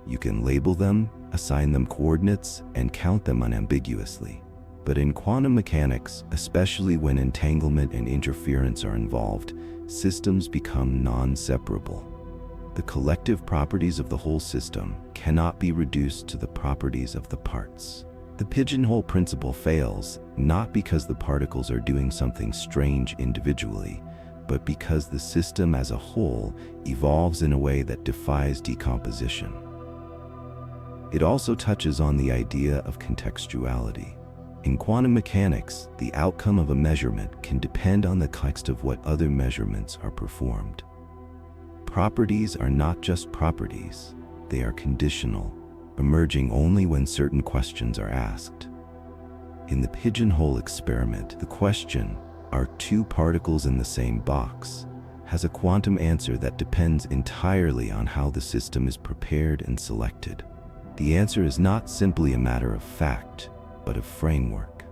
You can label them, assign them coordinates, and count them unambiguously. But in quantum mechanics, especially when entanglement and interference are involved, systems become non-separable. The collective properties of the whole system cannot be reduced to the properties of the parts. The pigeonhole principle fails, not because the particles are doing something strange individually, but because the system as a whole evolves in a way that defies decomposition. It also touches on the idea of contextuality. In quantum mechanics, the outcome of a measurement can depend on the context of what other measurements are performed. Properties are not just properties, they are conditional, emerging only when certain questions are asked. In the pigeonhole experiment, the question, "Are two particles in the same box?" has a quantum answer that depends entirely on how the system is prepared and selected. The answer is not simply a matter of fact, but of framework.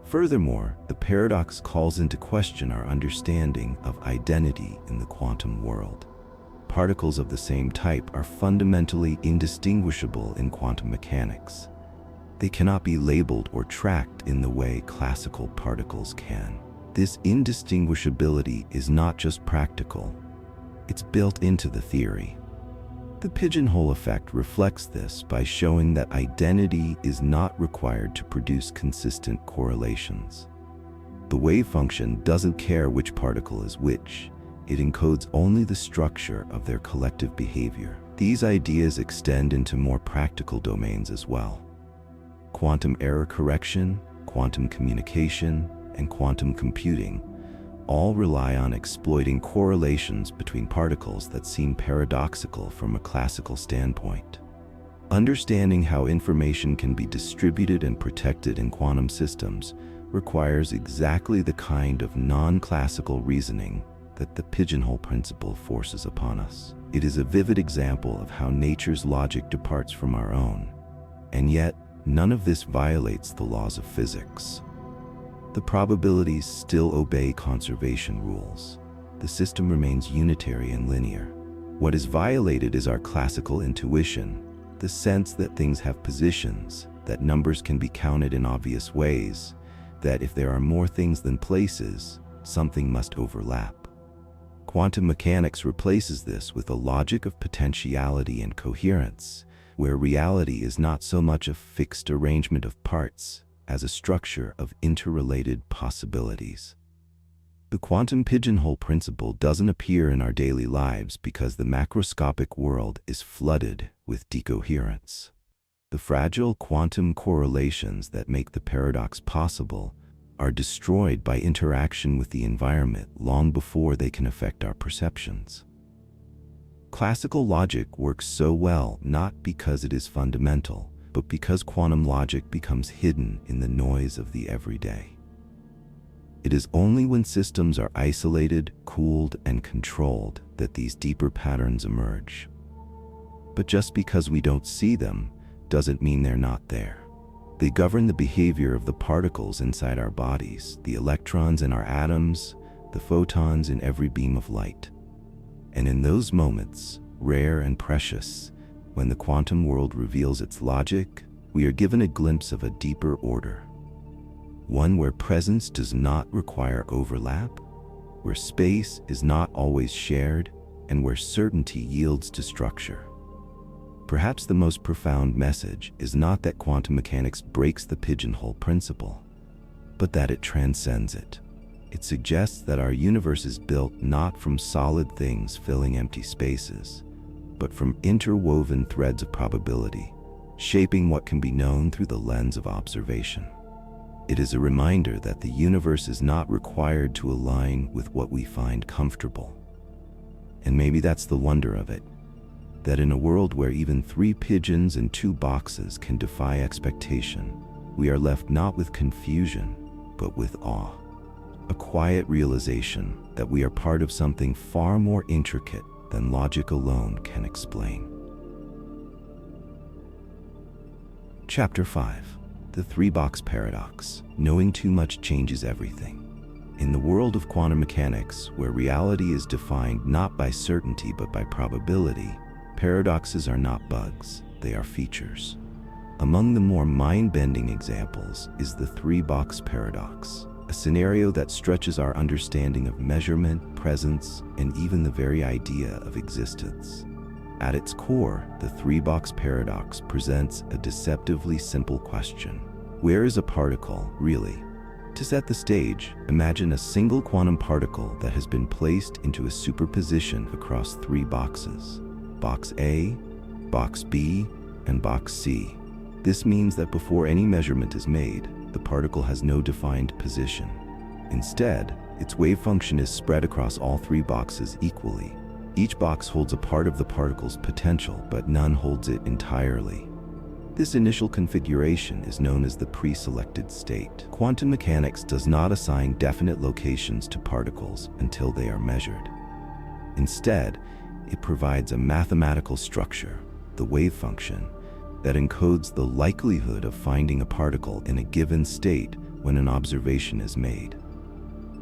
Furthermore, the paradox calls into question our understanding of identity in the quantum world. Particles of the same type are fundamentally indistinguishable in quantum mechanics. They cannot be labeled or tracked in the way classical particles can. This indistinguishability is not just practical, it's built into the theory. The pigeonhole effect reflects this by showing that identity is not required to produce consistent correlations. The wave function doesn't care which particle is which. It encodes only the structure of their collective behavior. These ideas extend into more practical domains as well. Quantum error correction, quantum communication, and quantum computing all rely on exploiting correlations between particles that seem paradoxical from a classical standpoint. Understanding how information can be distributed and protected in quantum systems requires exactly the kind of non-classical reasoning that the pigeonhole principle forces upon us. It is a vivid example of how nature's logic departs from our own, and yet none of this violates the laws of physics. The probabilities still obey conservation rules. The system remains unitary and linear. What is violated is our classical intuition, the sense that things have positions, that numbers can be counted in obvious ways, that if there are more things than places, something must overlap. Quantum mechanics replaces this with a logic of potentiality and coherence, where reality is not so much a fixed arrangement of parts as a structure of interrelated possibilities. The quantum pigeonhole principle doesn't appear in our daily lives because the macroscopic world is flooded with decoherence. The fragile quantum correlations that make the paradox possible are destroyed by interaction with the environment long before they can affect our perceptions. Classical logic works so well not because it is fundamental, but because quantum logic becomes hidden in the noise of the everyday. It is only when systems are isolated, cooled, and controlled that these deeper patterns emerge. But just because we don't see them doesn't mean they're not there. They govern the behavior of the particles inside our bodies, the electrons in our atoms, the photons in every beam of light. And in those moments, rare and precious, when the quantum world reveals its logic, we are given a glimpse of a deeper order. One where presence does not require overlap, where space is not always shared, and where certainty yields to structure. Perhaps the most profound message is not that quantum mechanics breaks the pigeonhole principle, but that it transcends it. It suggests that our universe is built not from solid things filling empty spaces, but from interwoven threads of probability, shaping what can be known through the lens of observation. It is a reminder that the universe is not required to align with what we find comfortable. And maybe that's the wonder of it, that in a world where even 3 pigeons and 2 boxes can defy expectation, we are left not with confusion, but with awe. A quiet realization that we are part of something far more intricate than logic alone can explain. Chapter 5. The 3-box paradox. Knowing too much changes everything. In the world of quantum mechanics, where reality is defined not by certainty but by probability, paradoxes are not bugs, they are features. Among the more mind-bending examples is the 3-box paradox, a scenario that stretches our understanding of measurement, presence, and even the very idea of existence. At its core, the 3-box paradox presents a deceptively simple question. Where is a particle, really? To set the stage, imagine a single quantum particle that has been placed into a superposition across 3 boxes: box A, box B, and box C. This means that before any measurement is made, the particle has no defined position. Instead, its wave function is spread across all 3 boxes equally. Each box holds a part of the particle's potential, but none holds it entirely. This initial configuration is known as the pre-selected state. Quantum mechanics does not assign definite locations to particles until they are measured. Instead, it provides a mathematical structure, the wave function, that encodes the likelihood of finding a particle in a given state when an observation is made.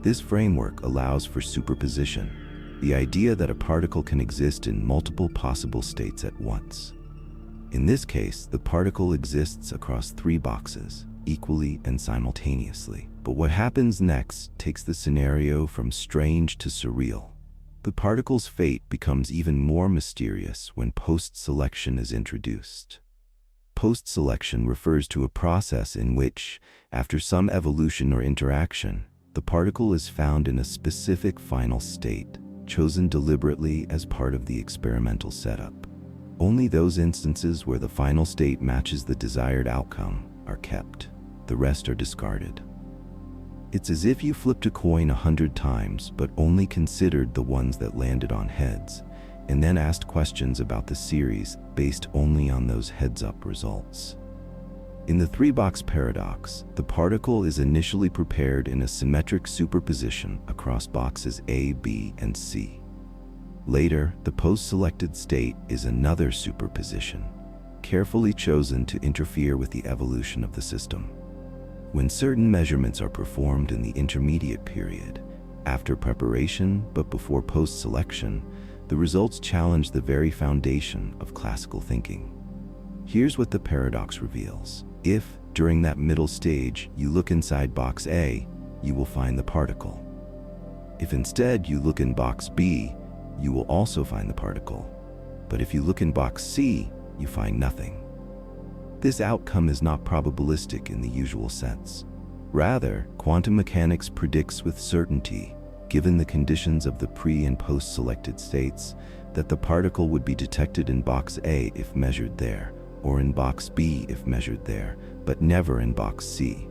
This framework allows for superposition, the idea that a particle can exist in multiple possible states at once. In this case, the particle exists across 3 boxes, equally and simultaneously. But what happens next takes the scenario from strange to surreal. The particle's fate becomes even more mysterious when post-selection is introduced. Post-selection refers to a process in which, after some evolution or interaction, the particle is found in a specific final state, chosen deliberately as part of the experimental setup. Only those instances where the final state matches the desired outcome are kept. The rest are discarded. It's as if you flipped a coin 100 times but only considered the ones that landed on heads, and then asked questions about the series based only on those heads-up results. In the 3-box paradox, the particle is initially prepared in a symmetric superposition across boxes A, B, and C. Later, the post-selected state is another superposition, carefully chosen to interfere with the evolution of the system. When certain measurements are performed in the intermediate period, after preparation but before post-selection, the results challenge the very foundation of classical thinking. Here's what the paradox reveals. If, during that middle stage, you look inside box A, you will find the particle. If instead you look in box B, you will also find the particle. But if you look in box C, you find nothing. This outcome is not probabilistic in the usual sense. Rather, quantum mechanics predicts with certainty, given the conditions of the pre- and post-selected states, that the particle would be detected in box A if measured there, or in box B if measured there, but never in box C.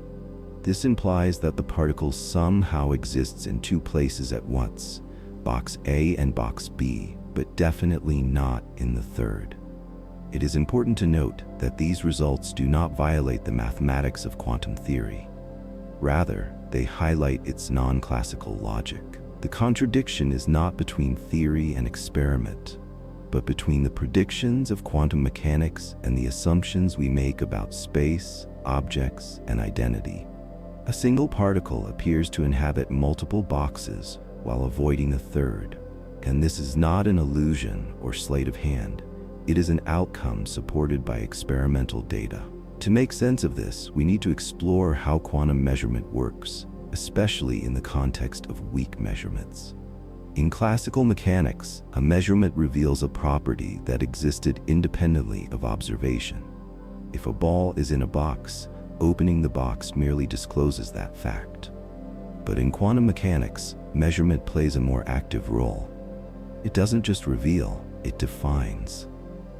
This implies that the particle somehow exists in 2 places at once, box A and box B, but definitely not in the 3rd. It is important to note that these results do not violate the mathematics of quantum theory. Rather, they highlight its non-classical logic. The contradiction is not between theory and experiment, but between the predictions of quantum mechanics and the assumptions we make about space, objects, and identity. A single particle appears to inhabit multiple boxes while avoiding a 3rd, and this is not an illusion or sleight of hand. It is an outcome supported by experimental data. To make sense of this, we need to explore how quantum measurement works, especially in the context of weak measurements. In classical mechanics, a measurement reveals a property that existed independently of observation. If a ball is in a box, opening the box merely discloses that fact. But in quantum mechanics, measurement plays a more active role. It doesn't just reveal, it defines.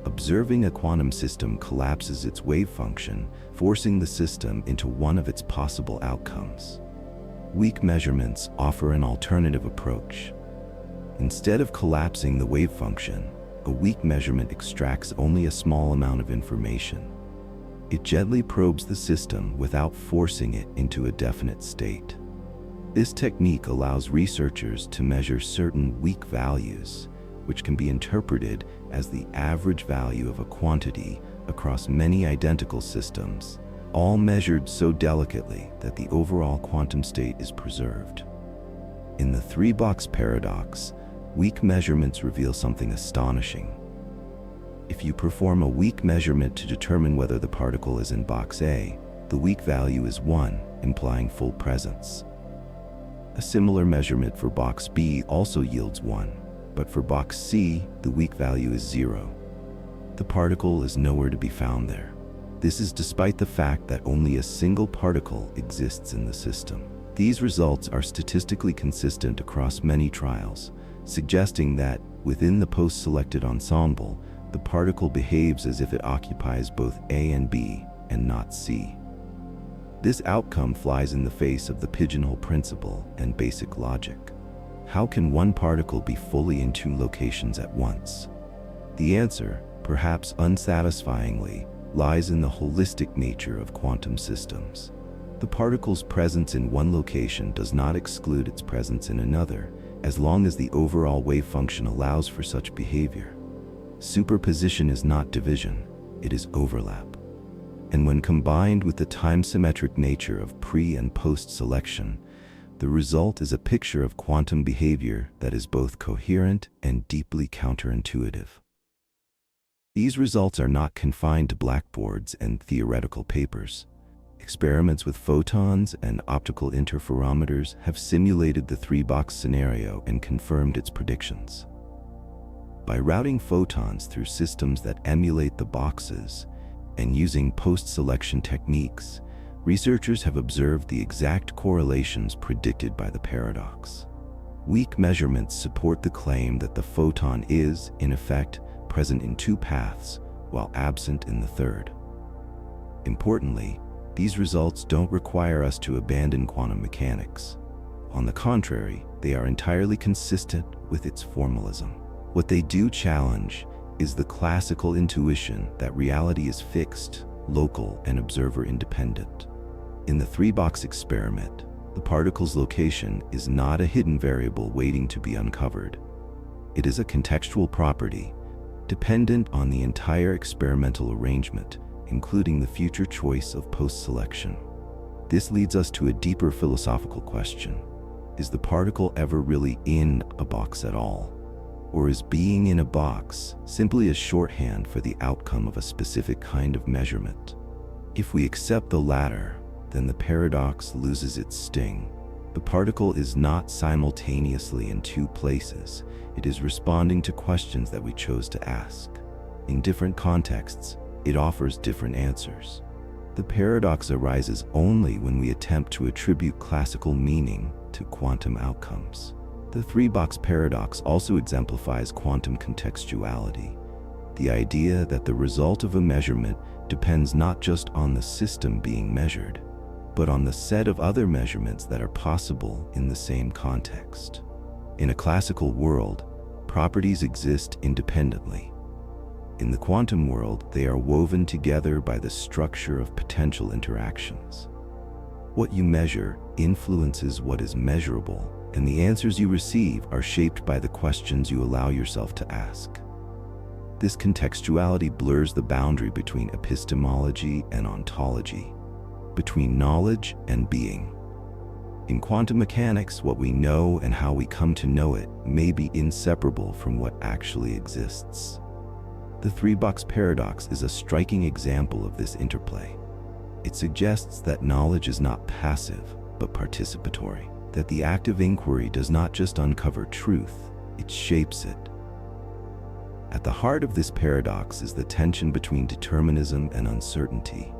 observing a quantum system collapses its wave function, forcing the system into one of its possible outcomes. Weak measurements offer an alternative approach. Instead of collapsing the wave function, a weak measurement extracts only a small amount of information. It gently probes the system without forcing it into a definite state. This technique allows researchers to measure certain weak values, which can be interpreted as the average value of a quantity across many identical systems, all measured so delicately that the overall quantum state is preserved. In the three-box paradox, weak measurements reveal something astonishing. If you perform a weak measurement to determine whether the particle is in box A, the weak value is 1, implying full presence. A similar measurement for box B also yields 1, but for box C, the weak value is 0. The particle is nowhere to be found there. This is despite the fact that only a single particle exists in the system. These results are statistically consistent across many trials, suggesting that, within the post-selected ensemble, the particle behaves as if it occupies both A and B, and not C. This outcome flies in the face of the pigeonhole principle and basic logic. How can one particle be fully in two locations at once? The answer, perhaps unsatisfyingly, lies in the holistic nature of quantum systems. The particle's presence in one location does not exclude its presence in another, as long as the overall wave function allows for such behavior. Superposition is not division, it is overlap. And when combined with the time-symmetric nature of pre- and post-selection, the result is a picture of quantum behavior that is both coherent and deeply counterintuitive. These results are not confined to blackboards and theoretical papers. Experiments with photons and optical interferometers have simulated the three-box scenario and confirmed its predictions. By routing photons through systems that emulate the boxes and using post-selection techniques, researchers have observed the exact correlations predicted by the paradox. Weak measurements support the claim that the photon is, in effect, present in two paths, while absent in the third. Importantly, these results don't require us to abandon quantum mechanics. On the contrary, they are entirely consistent with its formalism. What they do challenge is the classical intuition that reality is fixed, local, and observer-independent. In the three-box experiment, the particle's location is not a hidden variable waiting to be uncovered. It is a contextual property, dependent on the entire experimental arrangement, including the future choice of post-selection. This leads us to a deeper philosophical question. Is the particle ever really in a box at all? Or is being in a box simply a shorthand for the outcome of a specific kind of measurement? If we accept the latter, then the paradox loses its sting. The particle is not simultaneously in two places. It is responding to questions that we chose to ask. In different contexts, it offers different answers. The paradox arises only when we attempt to attribute classical meaning to quantum outcomes. The three-box paradox also exemplifies quantum contextuality, the idea that the result of a measurement depends not just on the system being measured, but on the set of other measurements that are possible in the same context. In a classical world, properties exist independently. In the quantum world, they are woven together by the structure of potential interactions. What you measure influences what is measurable, and the answers you receive are shaped by the questions you allow yourself to ask. This contextuality blurs the boundary between epistemology and ontology, between knowledge and being. In quantum mechanics, what we know and how we come to know it may be inseparable from what actually exists. The three-box paradox is a striking example of this interplay. It suggests that knowledge is not passive, but participatory, that the act of inquiry does not just uncover truth, it shapes it. At the heart of this paradox is the tension between determinism and uncertainty.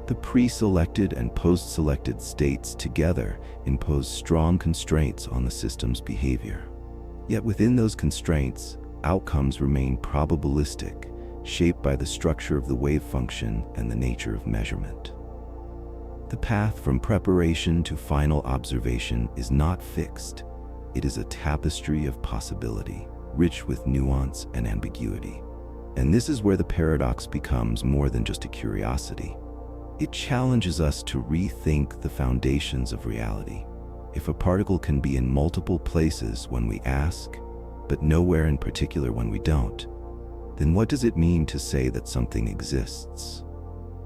The pre-selected and post-selected states together impose strong constraints on the system's behavior. Yet within those constraints, outcomes remain probabilistic, shaped by the structure of the wave function and the nature of measurement. The path from preparation to final observation is not fixed. It is a tapestry of possibility, rich with nuance and ambiguity. And this is where the paradox becomes more than just a curiosity. It challenges us to rethink the foundations of reality. If a particle can be in multiple places when we ask, but nowhere in particular when we don't, then what does it mean to say that something exists?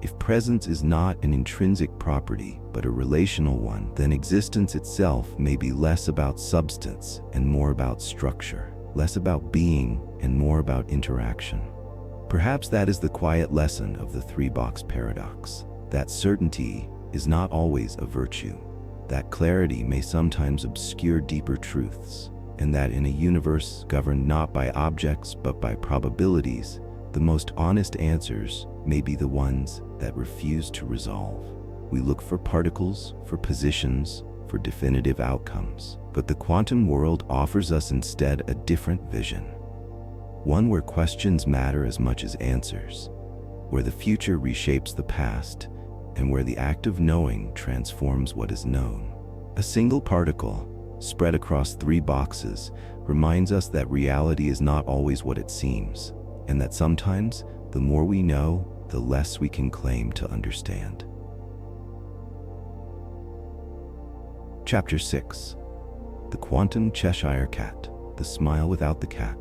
If presence is not an intrinsic property, but a relational one, then existence itself may be less about substance and more about structure, less about being and more about interaction. Perhaps that is the quiet lesson of the three-box paradox, that certainty is not always a virtue, that clarity may sometimes obscure deeper truths, and that in a universe governed not by objects but by probabilities, the most honest answers may be the ones that refuse to resolve. We look for particles, for positions, for definitive outcomes, but the quantum world offers us instead a different vision. One where questions matter as much as answers, where the future reshapes the past, and where the act of knowing transforms what is known. A single particle, spread across three boxes, reminds us that reality is not always what it seems, and that sometimes the more we know, the less we can claim to understand. Chapter 6. The Quantum Cheshire Cat, the Smile Without the Cat.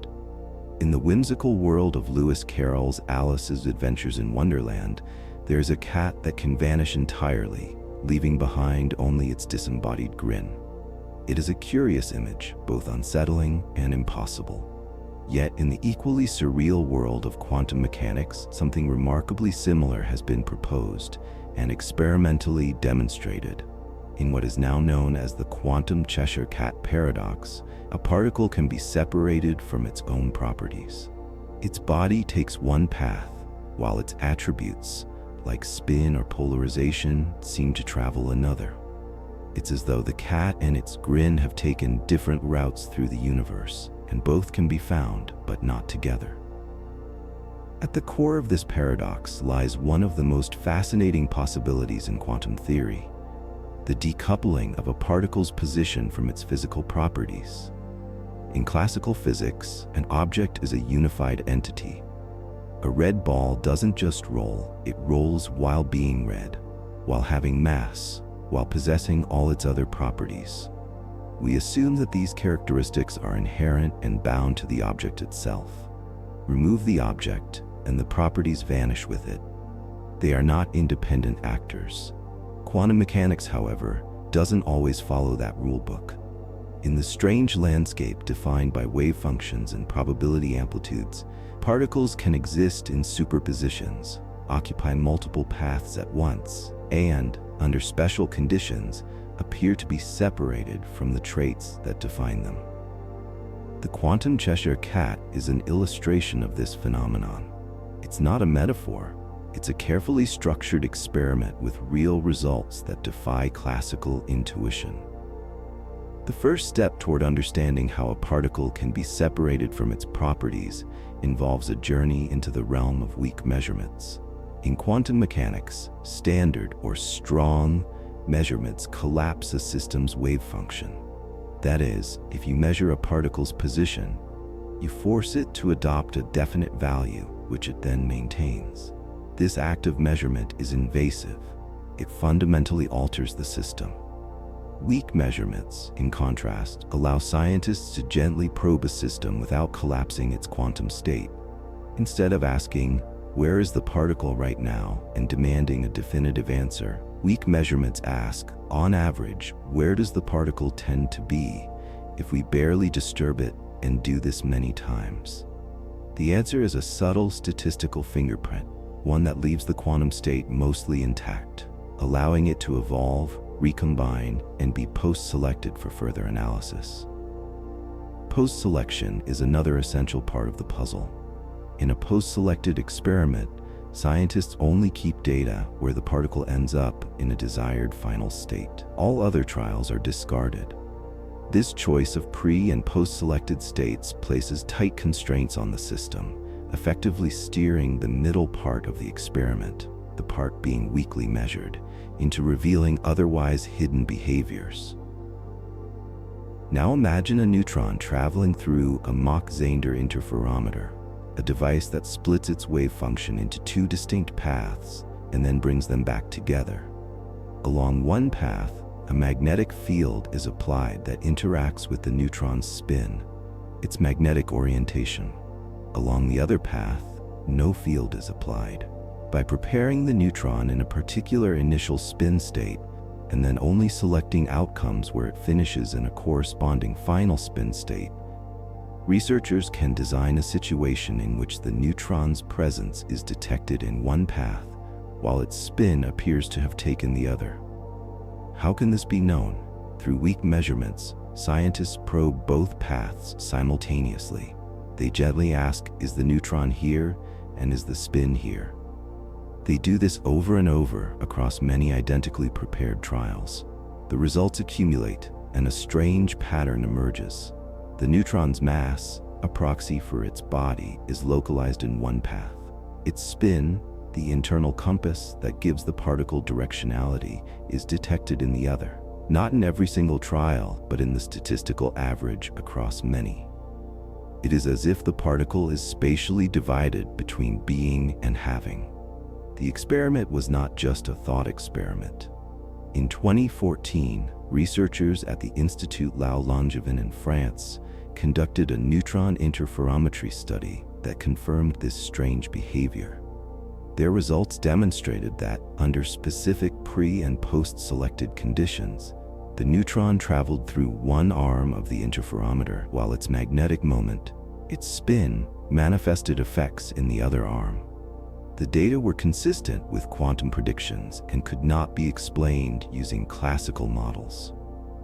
In the whimsical world of Lewis Carroll's Alice's Adventures in Wonderland, there is a cat that can vanish entirely, leaving behind only its disembodied grin. It is a curious image, both unsettling and impossible. Yet in the equally surreal world of quantum mechanics, something remarkably similar has been proposed and experimentally demonstrated. In what is now known as the Quantum Cheshire Cat paradox, a particle can be separated from its own properties. Its body takes one path, while its attributes, like spin or polarization, seem to travel another. It's as though the cat and its grin have taken different routes through the universe, and both can be found, but not together. At the core of this paradox lies one of the most fascinating possibilities in quantum theory: the decoupling of a particle's position from its physical properties. In classical physics, an object is a unified entity. A red ball doesn't just roll, it rolls while being red, while having mass, while possessing all its other properties. We assume that these characteristics are inherent and bound to the object itself. Remove the object, and the properties vanish with it. They are not independent actors. Quantum mechanics, however, doesn't always follow that rulebook. In the strange landscape defined by wave functions and probability amplitudes, particles can exist in superpositions, occupy multiple paths at once, and, under special conditions, appear to be separated from the traits that define them. The Quantum Cheshire Cat is an illustration of this phenomenon. It's not a metaphor, it's a carefully structured experiment with real results that defy classical intuition. The first step toward understanding how a particle can be separated from its properties involves a journey into the realm of weak measurements. In quantum mechanics, standard or strong measurements collapse a system's wave function. That is, if you measure a particle's position, you force it to adopt a definite value, which it then maintains. This act of measurement is invasive. It fundamentally alters the system. Weak measurements, in contrast, allow scientists to gently probe a system without collapsing its quantum state. Instead of asking, "Where is the particle right now?" and demanding a definitive answer, weak measurements ask, on average, where does the particle tend to be if we barely disturb it and do this many times? The answer is a subtle statistical fingerprint, one that leaves the quantum state mostly intact, allowing it to evolve, recombine, and be post-selected for further analysis. Post-selection is another essential part of the puzzle. In a post-selected experiment, scientists only keep data where the particle ends up in a desired final state. All other trials are discarded. This choice of pre- and post-selected states places tight constraints on the system, effectively steering the middle part of the experiment, the part being weakly measured, into revealing otherwise hidden behaviors. Now imagine a neutron traveling through a Mach-Zehnder interferometer, a device that splits its wave function into two distinct paths and then brings them back together. Along one path, a magnetic field is applied that interacts with the neutron's spin, its magnetic orientation. Along the other path, no field is applied. By preparing the neutron in a particular initial spin state, and then only selecting outcomes where it finishes in a corresponding final spin state, researchers can design a situation in which the neutron's presence is detected in one path, while its spin appears to have taken the other. How can this be known? Through weak measurements, scientists probe both paths simultaneously. They gently ask, is the neutron here, and is the spin here? They do this over and over across many identically prepared trials. The results accumulate, and a strange pattern emerges. The neutron's mass, a proxy for its body, is localized in one path. Its spin, the internal compass that gives the particle directionality, is detected in the other. Not in every single trial, but in the statistical average across many. It is as if the particle is spatially divided between being and having. The experiment was not just a thought experiment. In 2014, researchers at the Institut La Langevin in France conducted a neutron interferometry study that confirmed this strange behavior. Their results demonstrated that, under specific pre- and post-selected conditions, the neutron traveled through one arm of the interferometer while its magnetic moment, its spin, manifested effects in the other arm. The data were consistent with quantum predictions and could not be explained using classical models.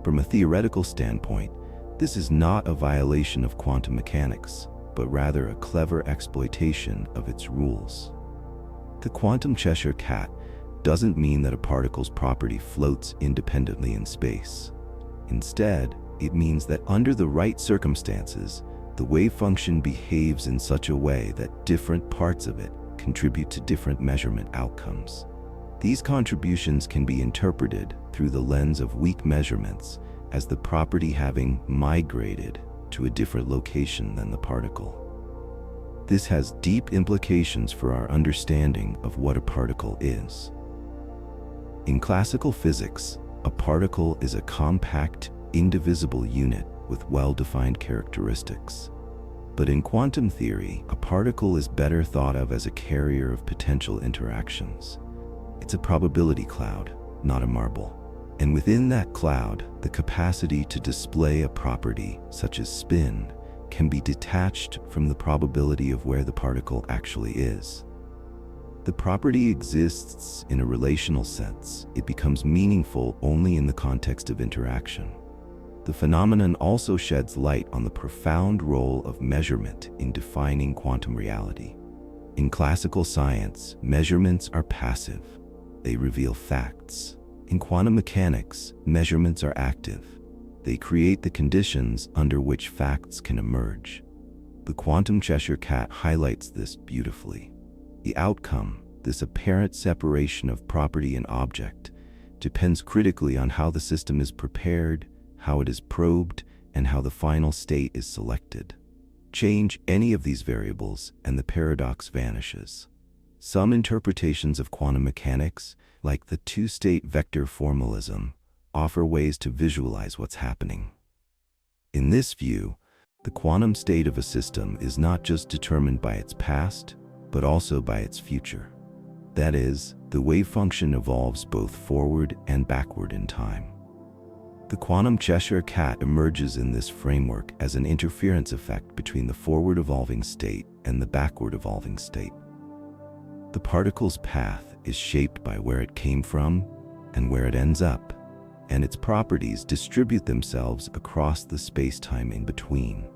From a theoretical standpoint, this is not a violation of quantum mechanics, but rather a clever exploitation of its rules. The quantum Cheshire cat doesn't mean that a particle's property floats independently in space. Instead, it means that under the right circumstances, the wave function behaves in such a way that different parts of it contribute to different measurement outcomes. These contributions can be interpreted through the lens of weak measurements as the property having migrated to a different location than the particle. This has deep implications for our understanding of what a particle is. In classical physics, a particle is a compact, indivisible unit with well-defined characteristics. But in quantum theory, a particle is better thought of as a carrier of potential interactions. It's a probability cloud, not a marble. And within that cloud, the capacity to display a property, such as spin, can be detached from the probability of where the particle actually is. The property exists in a relational sense. It becomes meaningful only in the context of interaction. The phenomenon also sheds light on the profound role of measurement in defining quantum reality. In classical science, measurements are passive. They reveal facts. In quantum mechanics, measurements are active. They create the conditions under which facts can emerge. The quantum Cheshire cat highlights this beautifully. The outcome, this apparent separation of property and object, depends critically on how the system is prepared, how it is probed, and how the final state is selected. Change any of these variables and the paradox vanishes. Some interpretations of quantum mechanics, like the two-state vector formalism, offer ways to visualize what's happening. In this view, the quantum state of a system is not just determined by its past, but also by its future. That is, the wave function evolves both forward and backward in time. The quantum Cheshire cat emerges in this framework as an interference effect between the forward evolving state and the backward evolving state. The particle's path is shaped by where it came from and where it ends up, and its properties distribute themselves across the space-time in between.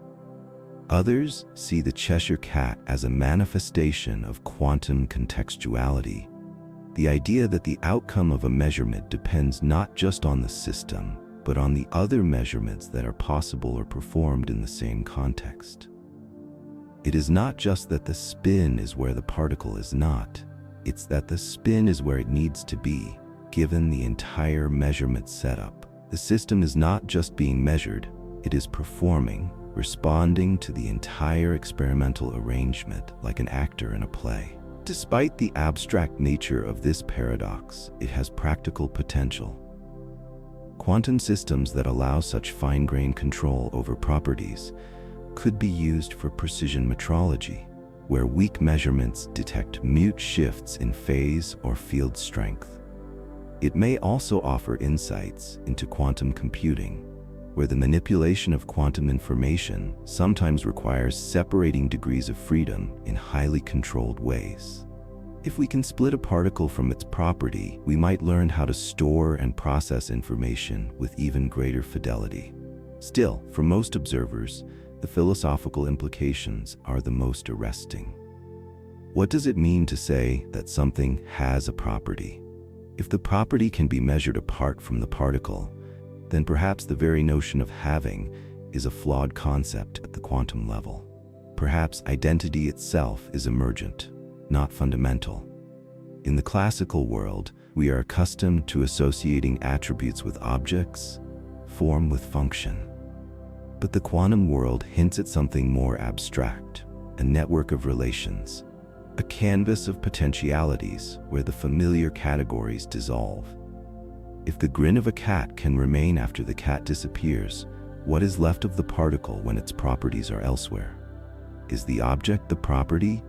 Others see the Cheshire cat as a manifestation of quantum contextuality, the idea that the outcome of a measurement depends not just on the system, but on the other measurements that are possible or performed in the same context. It is not just that the spin is where the particle is not, it's that the spin is where it needs to be, given the entire measurement setup. The system is not just being measured, it is performing, responding to the entire experimental arrangement like an actor in a play. Despite the abstract nature of this paradox, it has practical potential. Quantum systems that allow such fine-grained control over properties could be used for precision metrology, where weak measurements detect mute shifts in phase or field strength. It may also offer insights into quantum computing, where the manipulation of quantum information sometimes requires separating degrees of freedom in highly controlled ways. If we can split a particle from its property, we might learn how to store and process information with even greater fidelity. Still, for most observers, the philosophical implications are the most arresting. What does it mean to say that something has a property? If the property can be measured apart from the particle, then perhaps the very notion of having is a flawed concept at the quantum level. Perhaps identity itself is emergent, not fundamental. In the classical world, we are accustomed to associating attributes with objects, form with function. But the quantum world hints at something more abstract, a network of relations, a canvas of potentialities where the familiar categories dissolve. If the grin of a cat can remain after the cat disappears, what is left of the particle when its properties are elsewhere? Is the object the property,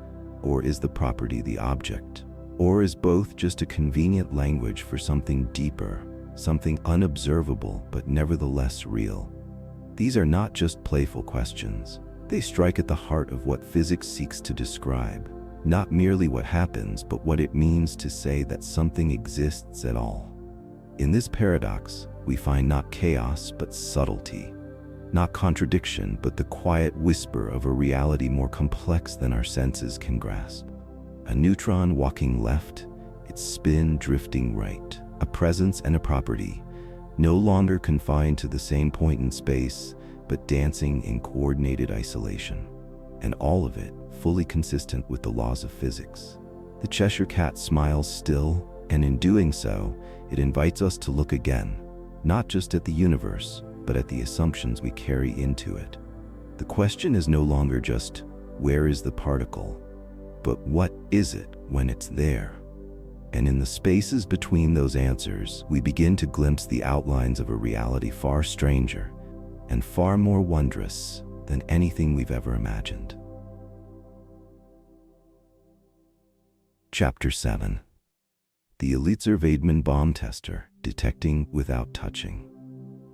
or is the property the object? Or is both just a convenient language for something deeper, something unobservable but nevertheless real? These are not just playful questions. They strike at the heart of what physics seeks to describe, not merely what happens, but what it means to say that something exists at all. In this paradox, we find not chaos but subtlety, not contradiction but the quiet whisper of a reality more complex than our senses can grasp. A neutron walking left, its spin drifting right, a presence and a property, no longer confined to the same point in space, but dancing in coordinated isolation. And all of it fully consistent with the laws of physics. The Cheshire cat smiles still, and in doing so, it invites us to look again, not just at the universe, but at the assumptions we carry into it. The question is no longer just, where is the particle? But what is it when it's there? And in the spaces between those answers, we begin to glimpse the outlines of a reality far stranger and far more wondrous than anything we've ever imagined. Chapter 7. The Elitzur Vaidman bomb tester, detecting without touching.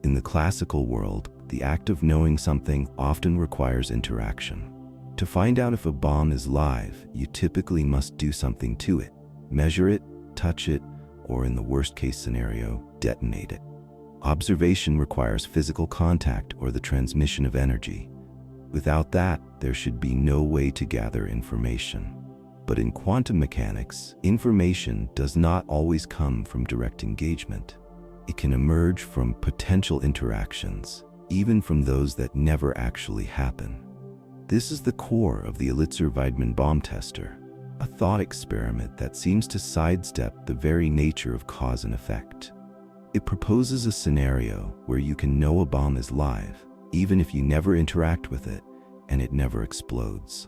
In the classical world, the act of knowing something often requires interaction. To find out if a bomb is live, you typically must do something to it, measure it, touch it, or in the worst-case scenario, detonate it. Observation requires physical contact or the transmission of energy. Without that, there should be no way to gather information. But in quantum mechanics, information does not always come from direct engagement. It can emerge from potential interactions, even from those that never actually happen. This is the core of the Elitzur Vaidman bomb tester, a thought experiment that seems to sidestep the very nature of cause and effect. It proposes a scenario where you can know a bomb is live, even if you never interact with it, and it never explodes.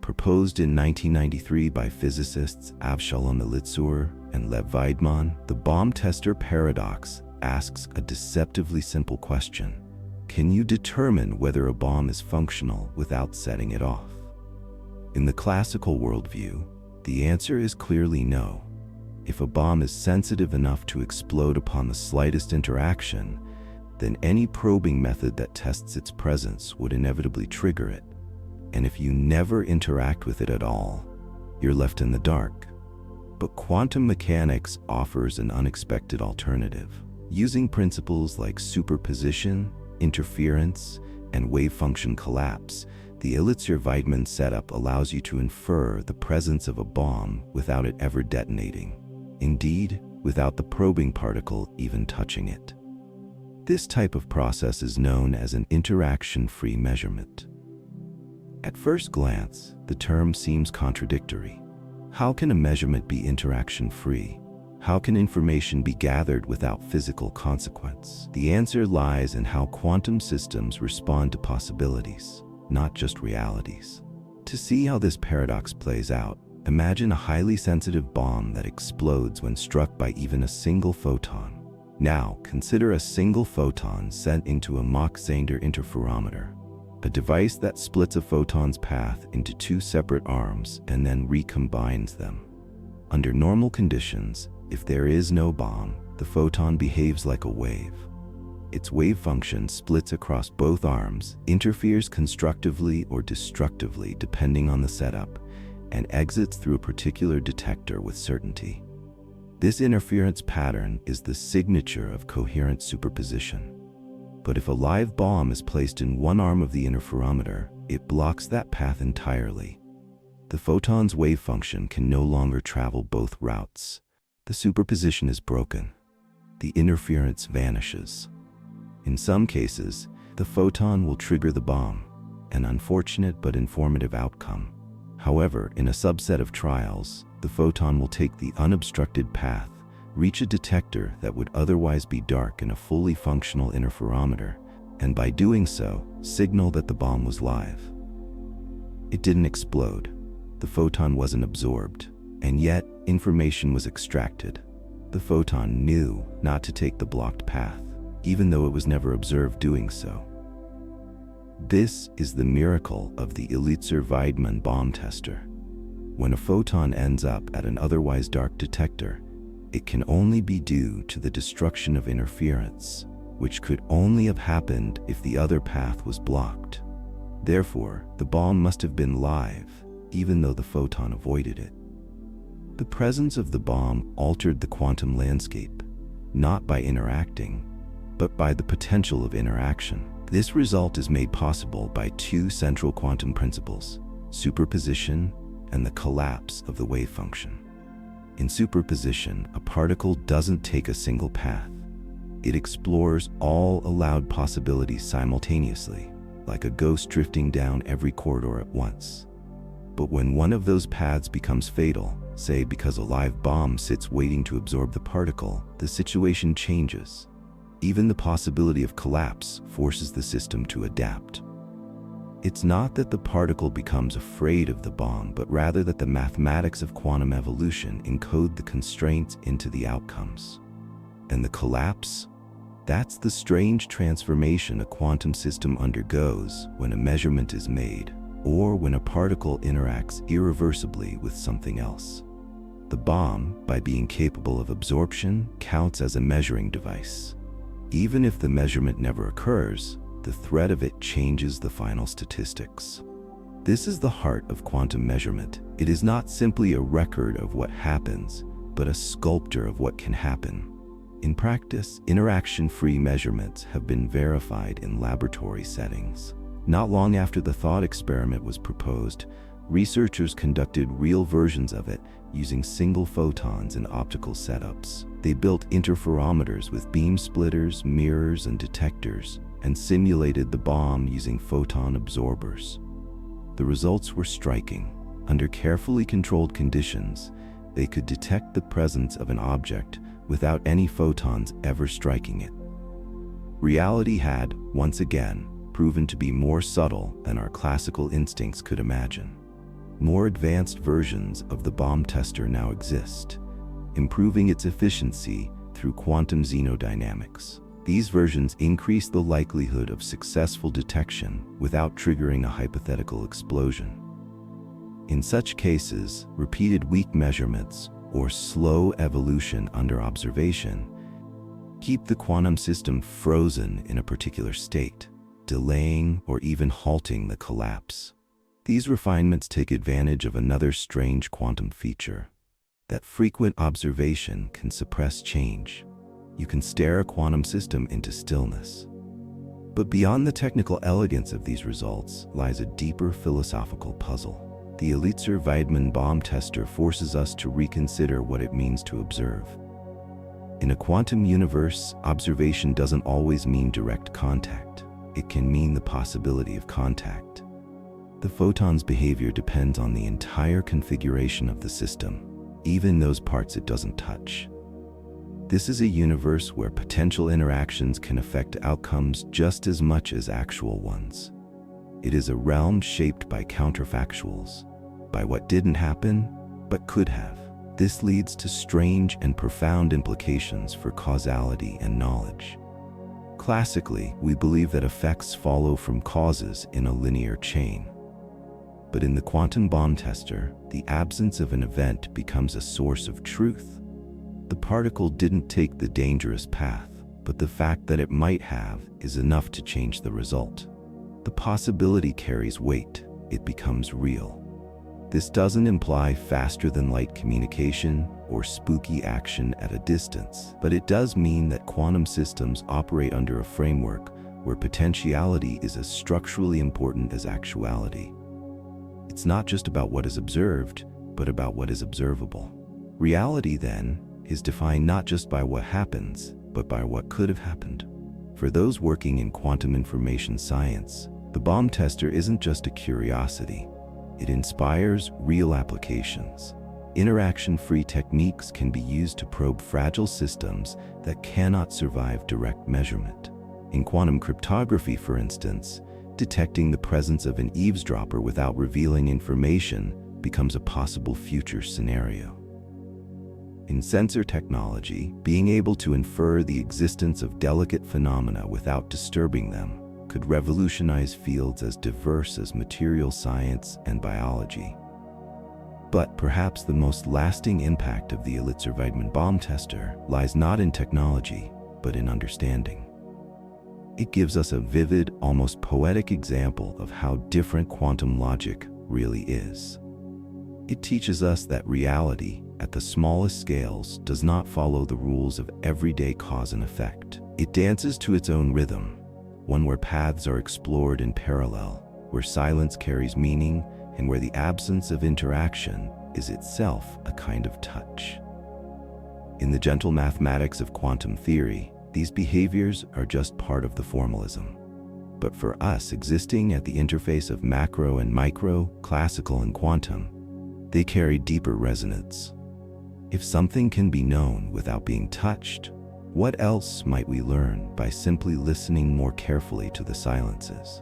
Proposed in 1993 by physicists Avshalom Elitzur and Lev Vaidman, the bomb tester paradox asks a deceptively simple question. Can you determine whether a bomb is functional without setting it off? In the classical worldview, the answer is clearly no. If a bomb is sensitive enough to explode upon the slightest interaction, then any probing method that tests its presence would inevitably trigger it. And if you never interact with it at all, you're left in the dark. But quantum mechanics offers an unexpected alternative. Using principles like superposition, interference, and wave function collapse, the Elitzur Vaidman setup allows you to infer the presence of a bomb without it ever detonating. Indeed, without the probing particle even touching it. This type of process is known as an interaction-free measurement. At first glance, the term seems contradictory. How can a measurement be interaction-free? How can information be gathered without physical consequence? The answer lies in how quantum systems respond to possibilities, not just realities. To see how this paradox plays out, imagine a highly sensitive bomb that explodes when struck by even a single photon. Now, consider a single photon sent into a Mach-Zehnder interferometer, a device that splits a photon's path into two separate arms and then recombines them. Under normal conditions, if there is no bomb, the photon behaves like a wave. Its wave function splits across both arms, interferes constructively or destructively depending on the setup, and exits through a particular detector with certainty. This interference pattern is the signature of coherent superposition. But if a live bomb is placed in one arm of the interferometer, it blocks that path entirely. The photon's wave function can no longer travel both routes. The superposition is broken. The interference vanishes. In some cases, the photon will trigger the bomb, an unfortunate but informative outcome. However, in a subset of trials, the photon will take the unobstructed path, reach a detector that would otherwise be dark in a fully functional interferometer, and by doing so, signal that the bomb was live. It didn't explode. The photon wasn't absorbed, and yet information was extracted. The photon knew not to take the blocked path, even though it was never observed doing so. This is the miracle of the Elitzur Vaidman bomb tester. When a photon ends up at an otherwise dark detector, it can only be due to the destruction of interference, which could only have happened if the other path was blocked. Therefore, the bomb must have been live, even though the photon avoided it. The presence of the bomb altered the quantum landscape, not by interacting, but by the potential of interaction. This result is made possible by two central quantum principles: superposition and the collapse of the wave function. In superposition, a particle doesn't take a single path. It explores all allowed possibilities simultaneously, like a ghost drifting down every corridor at once. But when one of those paths becomes fatal, say because a live bomb sits waiting to absorb the particle, the situation changes. Even the possibility of collapse forces the system to adapt. It's not that the particle becomes afraid of the bomb, but rather that the mathematics of quantum evolution encode the constraints into the outcomes. And the collapse? That's the strange transformation a quantum system undergoes when a measurement is made, or when a particle interacts irreversibly with something else. The bomb, by being capable of absorption, counts as a measuring device. Even if the measurement never occurs, the threat of it changes the final statistics. This is the heart of quantum measurement. It is not simply a record of what happens, but a sculptor of what can happen. In practice, interaction-free measurements have been verified in laboratory settings. Not long after the thought experiment was proposed, researchers conducted real versions of it using single photons in optical setups. They built interferometers with beam splitters, mirrors, and detectors, and simulated the bomb using photon absorbers. The results were striking. Under carefully controlled conditions, they could detect the presence of an object without any photons ever striking it. Reality had, once again, proven to be more subtle than our classical instincts could imagine. More advanced versions of the bomb tester now exist, improving its efficiency through quantum xenodynamics. These versions increase the likelihood of successful detection without triggering a hypothetical explosion. In such cases, repeated weak measurements or slow evolution under observation keep the quantum system frozen in a particular state, delaying or even halting the collapse. These refinements take advantage of another strange quantum feature, that frequent observation can suppress change. You can stare a quantum system into stillness. But beyond the technical elegance of these results lies a deeper philosophical puzzle. The Elitzur Vaidman bomb tester forces us to reconsider what it means to observe. In a quantum universe, observation doesn't always mean direct contact. It can mean the possibility of contact. The photon's behavior depends on the entire configuration of the system, even those parts it doesn't touch. This is a universe where potential interactions can affect outcomes just as much as actual ones. It is a realm shaped by counterfactuals, by what didn't happen but could have. This leads to strange and profound implications for causality and knowledge. Classically, we believe that effects follow from causes in a linear chain. But in the quantum bomb tester, the absence of an event becomes a source of truth. The particle didn't take the dangerous path, but the fact that it might have is enough to change the result. The possibility carries weight. It becomes real. This doesn't imply faster-than-light communication or spooky action at a distance, but it does mean that quantum systems operate under a framework where potentiality is as structurally important as actuality. It's not just about what is observed, but about what is observable. Reality, then, is defined not just by what happens, but by what could have happened. For those working in quantum information science, the bomb tester isn't just a curiosity. It inspires real applications. Interaction-free techniques can be used to probe fragile systems that cannot survive direct measurement. In quantum cryptography, for instance, detecting the presence of an eavesdropper without revealing information becomes a possible future scenario. In sensor technology, being able to infer the existence of delicate phenomena without disturbing them could revolutionize fields as diverse as material science and biology. But perhaps the most lasting impact of the Elitzur Vaidman bomb tester lies not in technology, but in understanding. It gives us a vivid, almost poetic example of how different quantum logic really is. It teaches us that reality, at the smallest scales, does not follow the rules of everyday cause and effect. It dances to its own rhythm, one where paths are explored in parallel, where silence carries meaning, and where the absence of interaction is itself a kind of touch. In the gentle mathematics of quantum theory, these behaviors are just part of the formalism. But for us existing at the interface of macro and micro, classical and quantum, they carry deeper resonance. If something can be known without being touched, what else might we learn by simply listening more carefully to the silences?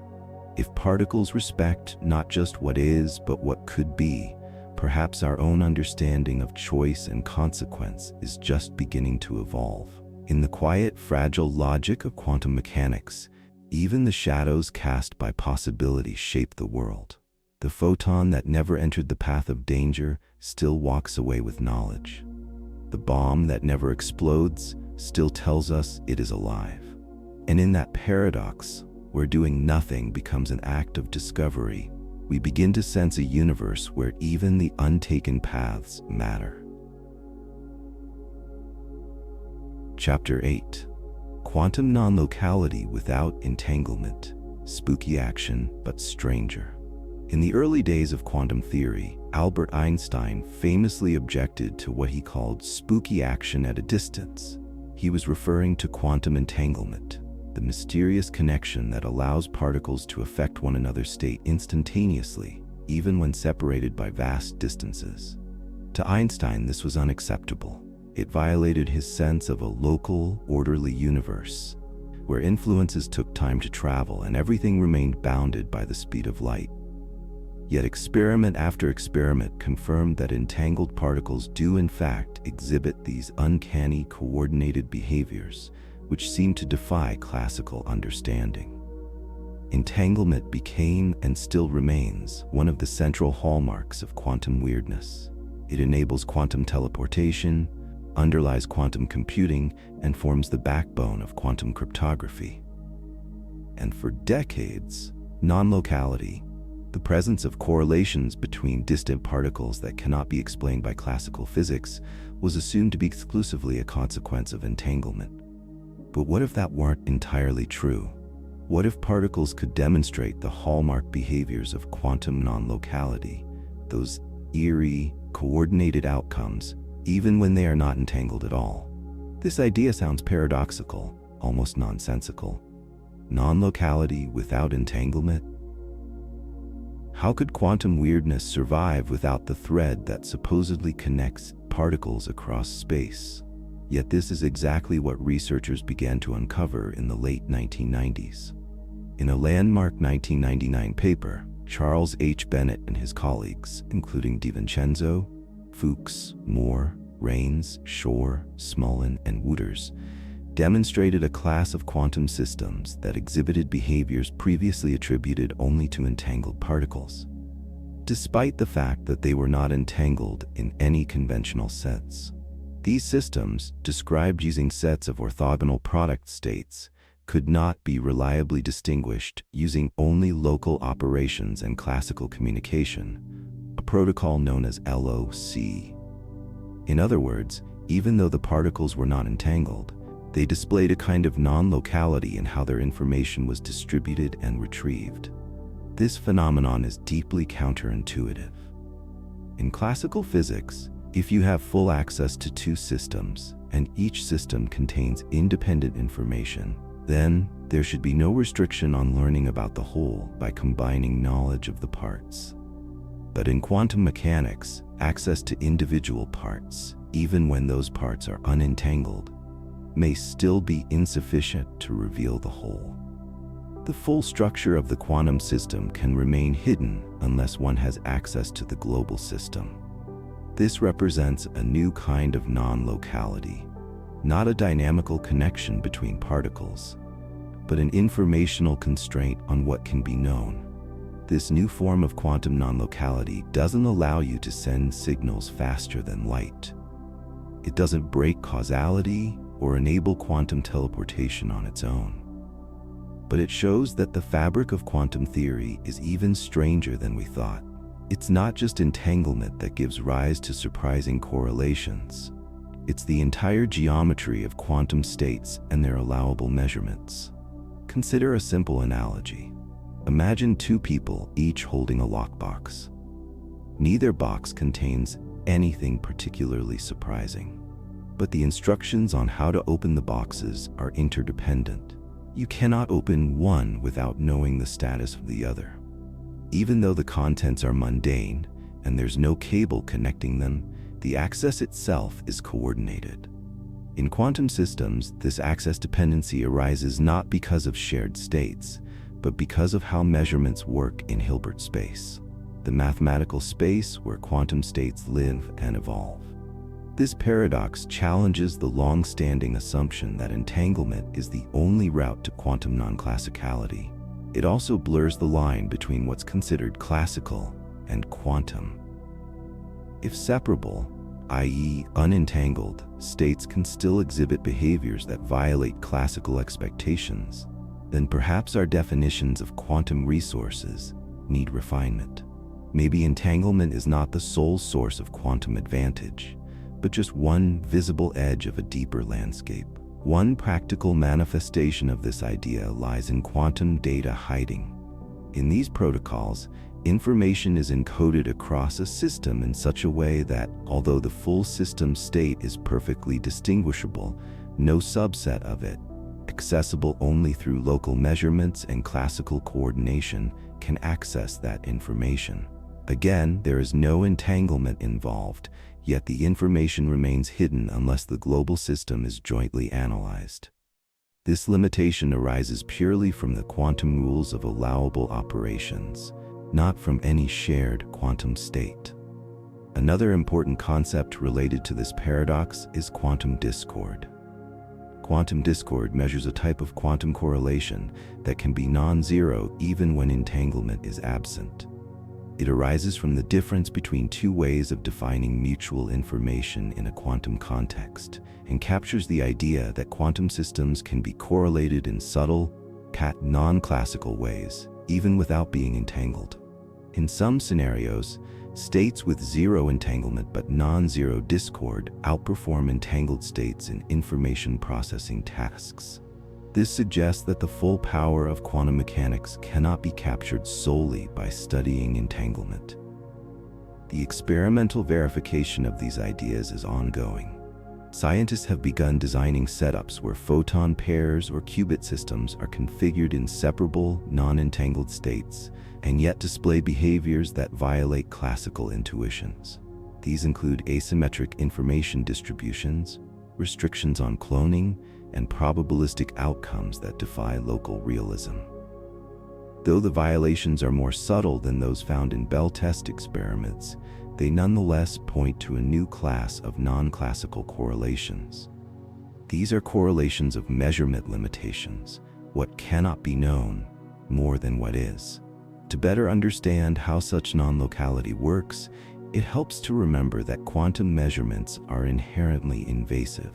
If particles respect not just what is, but what could be, perhaps our own understanding of choice and consequence is just beginning to evolve. In the quiet, fragile logic of quantum mechanics, even the shadows cast by possibility shape the world. The photon that never entered the path of danger still walks away with knowledge. The bomb that never explodes still tells us it is alive. And in that paradox, where doing nothing becomes an act of discovery, we begin to sense a universe where even the untaken paths matter. Chapter 8. Quantum Non-Locality Without Entanglement. Spooky action, but stranger. In the early days of quantum theory, Albert Einstein famously objected to what he called spooky action at a distance. He was referring to quantum entanglement, the mysterious connection that allows particles to affect one another's state instantaneously, even when separated by vast distances. To Einstein, this was unacceptable. It violated his sense of a local, orderly universe, where influences took time to travel and everything remained bounded by the speed of light. Yet experiment after experiment confirmed that entangled particles do in fact exhibit these uncanny coordinated behaviors, which seem to defy classical understanding. Entanglement became, and still remains, one of the central hallmarks of quantum weirdness. It enables quantum teleportation, underlies quantum computing, and forms the backbone of quantum cryptography. And for decades, non-locality, the presence of correlations between distant particles that cannot be explained by classical physics, was assumed to be exclusively a consequence of entanglement. But what if that weren't entirely true? What if particles could demonstrate the hallmark behaviors of quantum non-locality, those eerie, coordinated outcomes, even when they are not entangled at all? This idea sounds paradoxical, almost nonsensical. Non-locality without entanglement? How could quantum weirdness survive without the thread that supposedly connects particles across space? Yet this is exactly what researchers began to uncover in the late 1990s. In a landmark 1999 paper, Charles H. Bennett and his colleagues, including DiVincenzo, Fuchs, Moore, Rains, Shore, Smullen, and Wooters, demonstrated a class of quantum systems that exhibited behaviors previously attributed only to entangled particles, despite the fact that they were not entangled in any conventional sense. These systems, described using sets of orthogonal product states, could not be reliably distinguished using only local operations and classical communication, a protocol known as LOC. In other words, even though the particles were not entangled, they displayed a kind of non-locality in how their information was distributed and retrieved. This phenomenon is deeply counterintuitive. In classical physics, if you have full access to two systems, and each system contains independent information, then there should be no restriction on learning about the whole by combining knowledge of the parts. But in quantum mechanics, access to individual parts, even when those parts are unentangled, may still be insufficient to reveal the whole. The full structure of the quantum system can remain hidden unless one has access to the global system. This represents a new kind of non-locality, not a dynamical connection between particles, but an informational constraint on what can be known. This new form of quantum non-locality doesn't allow you to send signals faster than light. It doesn't break causality or enable quantum teleportation on its own. But it shows that the fabric of quantum theory is even stranger than we thought. It's not just entanglement that gives rise to surprising correlations. It's the entire geometry of quantum states and their allowable measurements. Consider a simple analogy. Imagine two people each holding a lockbox. Neither box contains anything particularly surprising, but the instructions on how to open the boxes are interdependent. You cannot open one without knowing the status of the other. Even though the contents are mundane and there's no cable connecting them, the access itself is coordinated. In quantum systems, this access dependency arises not because of shared states, but because of how measurements work in Hilbert space, the mathematical space where quantum states live and evolve. This paradox challenges the long-standing assumption that entanglement is the only route to quantum non-classicality. It also blurs the line between what's considered classical and quantum. If separable, i.e. unentangled, states can still exhibit behaviors that violate classical expectations, then perhaps our definitions of quantum resources need refinement. Maybe entanglement is not the sole source of quantum advantage, but just one visible edge of a deeper landscape. One practical manifestation of this idea lies in quantum data hiding. In these protocols, information is encoded across a system in such a way that, although the full system state is perfectly distinguishable, no subset of it, accessible only through local measurements and classical coordination, can access that information. Again, there is no entanglement involved, yet the information remains hidden unless the global system is jointly analyzed. This limitation arises purely from the quantum rules of allowable operations, not from any shared quantum state. Another important concept related to this paradox is quantum discord. Quantum discord measures a type of quantum correlation that can be non-zero even when entanglement is absent. It arises from the difference between two ways of defining mutual information in a quantum context, and captures the idea that quantum systems can be correlated in subtle, non-classical ways, even without being entangled. In some scenarios, states with zero entanglement but non-zero discord outperform entangled states in information processing tasks. This suggests that the full power of quantum mechanics cannot be captured solely by studying entanglement. The experimental verification of these ideas is ongoing. Scientists have begun designing setups where photon pairs or qubit systems are configured in separable, non-entangled states, and yet display behaviors that violate classical intuitions. These include asymmetric information distributions, restrictions on cloning, and probabilistic outcomes that defy local realism. Though the violations are more subtle than those found in Bell test experiments, they nonetheless point to a new class of non-classical correlations. These are correlations of measurement limitations, what cannot be known more than what is. To better understand how such non-locality works, it helps to remember that quantum measurements are inherently invasive.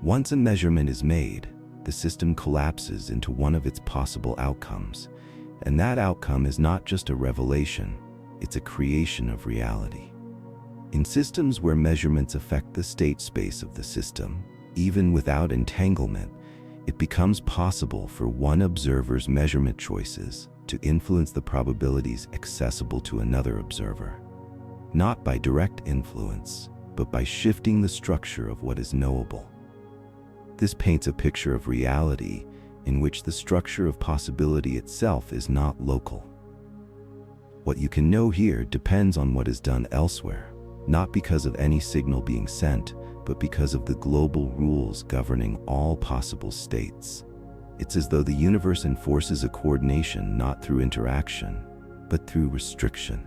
Once a measurement is made, the system collapses into one of its possible outcomes, and that outcome is not just a revelation, it's a creation of reality. In systems where measurements affect the state space of the system, even without entanglement, it becomes possible for one observer's measurement choices to influence the probabilities accessible to another observer, not by direct influence, but by shifting the structure of what is knowable. This paints a picture of reality in which the structure of possibility itself is not local. What you can know here depends on what is done elsewhere, not because of any signal being sent, but because of the global rules governing all possible states. It's as though the universe enforces a coordination not through interaction, but through restriction.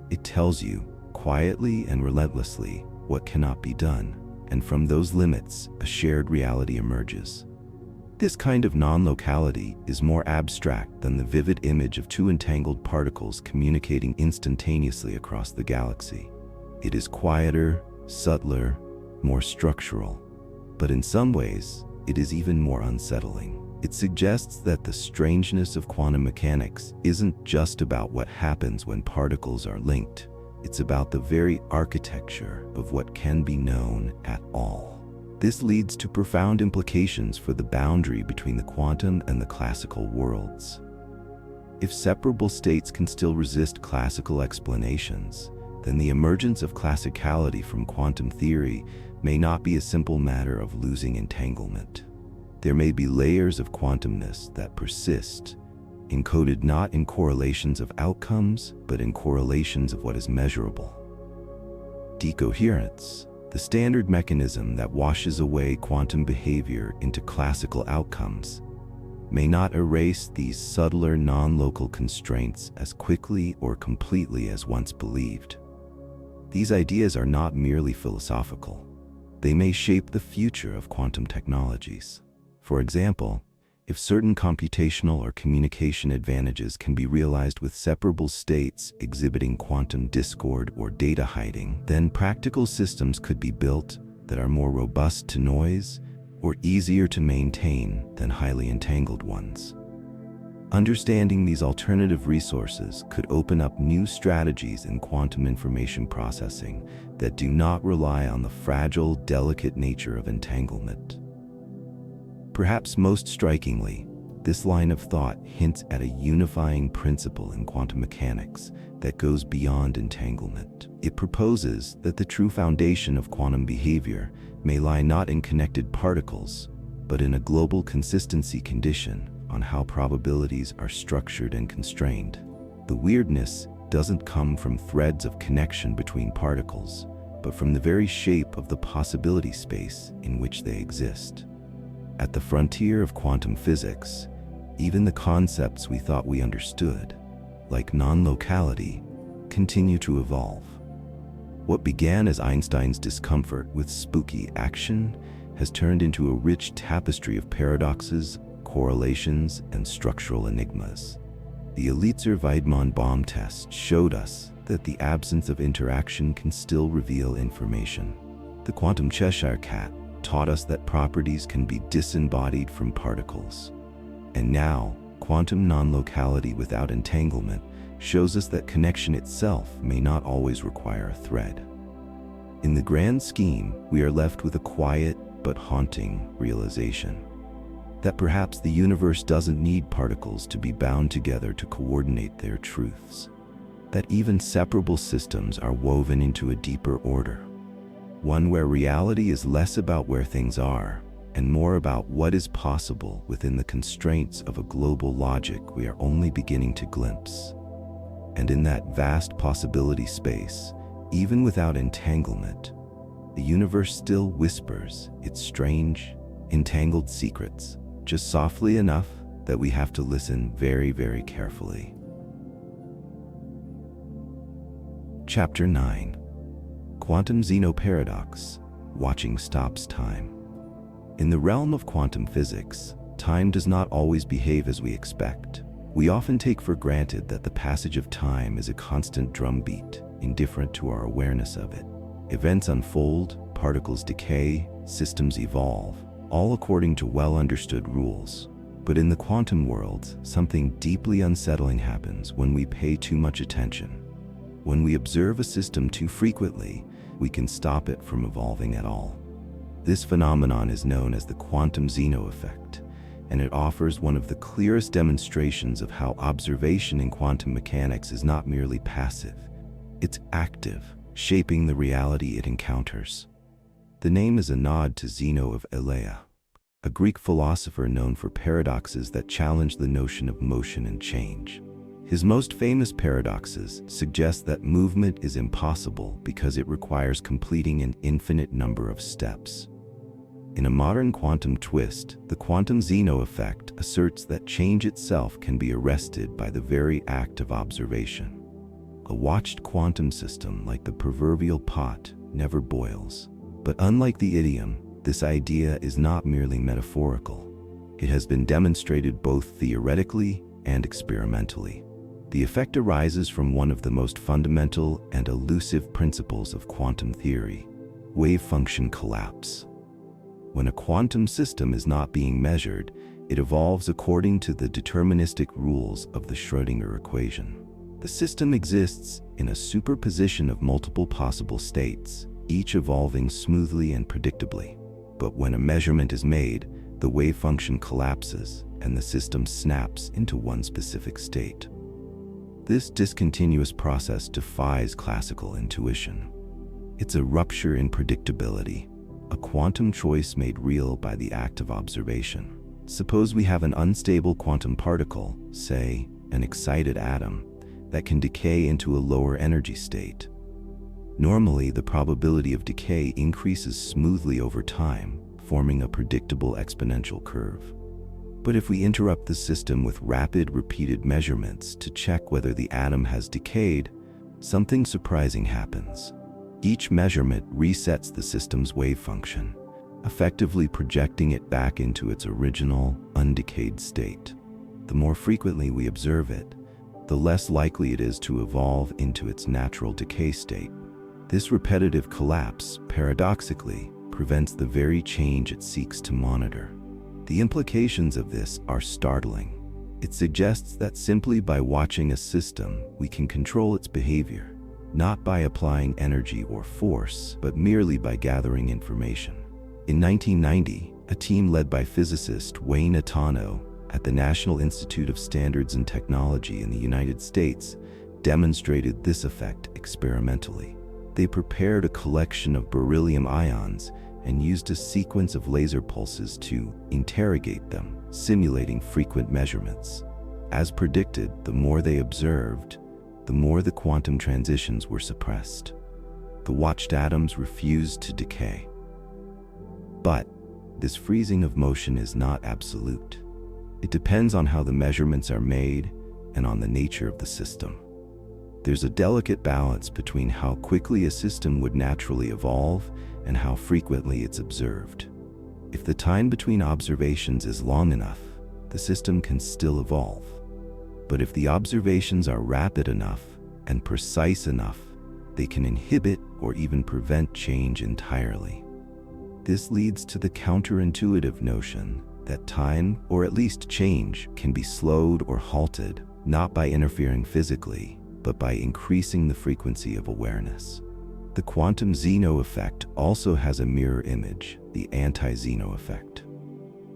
It tells you, quietly and relentlessly, what cannot be done, and from those limits, a shared reality emerges. This kind of non-locality is more abstract than the vivid image of two entangled particles communicating instantaneously across the galaxy. It is quieter, subtler, more structural, but in some ways, it is even more unsettling. It suggests that the strangeness of quantum mechanics isn't just about what happens when particles are linked. It's about the very architecture of what can be known at all. This leads to profound implications for the boundary between the quantum and the classical worlds. If separable states can still resist classical explanations, then the emergence of classicality from quantum theory may not be a simple matter of losing entanglement. There may be layers of quantumness that persist, encoded not in correlations of outcomes, but in correlations of what is measurable. Decoherence, the standard mechanism that washes away quantum behavior into classical outcomes, may not erase these subtler non-local constraints as quickly or completely as once believed. These ideas are not merely philosophical. They may shape the future of quantum technologies. For example, if certain computational or communication advantages can be realized with separable states exhibiting quantum discord or data hiding, then practical systems could be built that are more robust to noise or easier to maintain than highly entangled ones. Understanding these alternative resources could open up new strategies in quantum information processing that do not rely on the fragile, delicate nature of entanglement. Perhaps most strikingly, this line of thought hints at a unifying principle in quantum mechanics that goes beyond entanglement. It proposes that the true foundation of quantum behavior may lie not in connected particles, but in a global consistency condition on how probabilities are structured and constrained. The weirdness doesn't come from threads of connection between particles, but from the very shape of the possibility space in which they exist. At the frontier of quantum physics, even the concepts we thought we understood, like non-locality, continue to evolve. What began as Einstein's discomfort with spooky action has turned into a rich tapestry of paradoxes, correlations, and structural enigmas. The Elitzur Vaidman bomb test showed us that the absence of interaction can still reveal information. The quantum Cheshire cat taught us that properties can be disembodied from particles. And now, quantum non-locality without entanglement shows us that connection itself may not always require a thread. In the grand scheme, we are left with a quiet but haunting realization that perhaps the universe doesn't need particles to be bound together to coordinate their truths, that even separable systems are woven into a deeper order. one where reality is less about where things are and more about what is possible within the constraints of a global logic we are only beginning to glimpse. And in that vast possibility space, even without entanglement, the universe still whispers its strange, entangled secrets, just softly enough that we have to listen very, very carefully. Chapter 9. Quantum Zeno Paradox. Watching stops time. In the realm of quantum physics, time does not always behave as we expect. We often take for granted that the passage of time is a constant drumbeat, indifferent to our awareness of it. Events unfold, particles decay, systems evolve, all according to well-understood rules. But in the quantum world, something deeply unsettling happens when we pay too much attention. When we observe a system too frequently, we can stop it from evolving at all. This phenomenon is known as the Quantum Zeno Effect, and it offers one of the clearest demonstrations of how observation in quantum mechanics is not merely passive. It's active, shaping the reality it encounters. The name is a nod to Zeno of Elea, a Greek philosopher known for paradoxes that challenge the notion of motion and change. His most famous paradoxes suggest that movement is impossible because it requires completing an infinite number of steps. In a modern quantum twist, the Quantum Zeno Effect asserts that change itself can be arrested by the very act of observation. A watched quantum system, like the proverbial pot, never boils. But unlike the idiom, this idea is not merely metaphorical. It has been demonstrated both theoretically and experimentally. The effect arises from one of the most fundamental and elusive principles of quantum theory: wave function collapse. When a quantum system is not being measured, it evolves according to the deterministic rules of the Schrödinger equation. The system exists in a superposition of multiple possible states, each evolving smoothly and predictably. But when a measurement is made, the wave function collapses and the system snaps into one specific state. This discontinuous process defies classical intuition. It's a rupture in predictability, a quantum choice made real by the act of observation. Suppose we have an unstable quantum particle, say, an excited atom, that can decay into a lower energy state. Normally, the probability of decay increases smoothly over time, forming a predictable exponential curve. But if we interrupt the system with rapid, repeated measurements to check whether the atom has decayed, something surprising happens. Each measurement resets the system's wave function, effectively projecting it back into its original, undecayed state. The more frequently we observe it, the less likely it is to evolve into its natural decay state. This repetitive collapse, paradoxically, prevents the very change it seeks to monitor. The implications of this are startling. It suggests that simply by watching a system, we can control its behavior, not by applying energy or force, but merely by gathering information. In 1990, a team led by physicist Wayne Atano at the National Institute of Standards and Technology in the United States demonstrated this effect experimentally. They prepared a collection of beryllium ions and used a sequence of laser pulses to interrogate them, simulating frequent measurements. As predicted, the more they observed, the more the quantum transitions were suppressed. The watched atoms refused to decay. But this freezing of motion is not absolute. It depends on how the measurements are made and on the nature of the system. There's a delicate balance between how quickly a system would naturally evolve and how frequently it's observed. If the time between observations is long enough, the system can still evolve. But if the observations are rapid enough and precise enough, they can inhibit or even prevent change entirely. This leads to the counterintuitive notion that time, or at least change, can be slowed or halted, not by interfering physically, but by increasing the frequency of awareness. The Quantum Zeno Effect also has a mirror image, the anti-Zeno effect.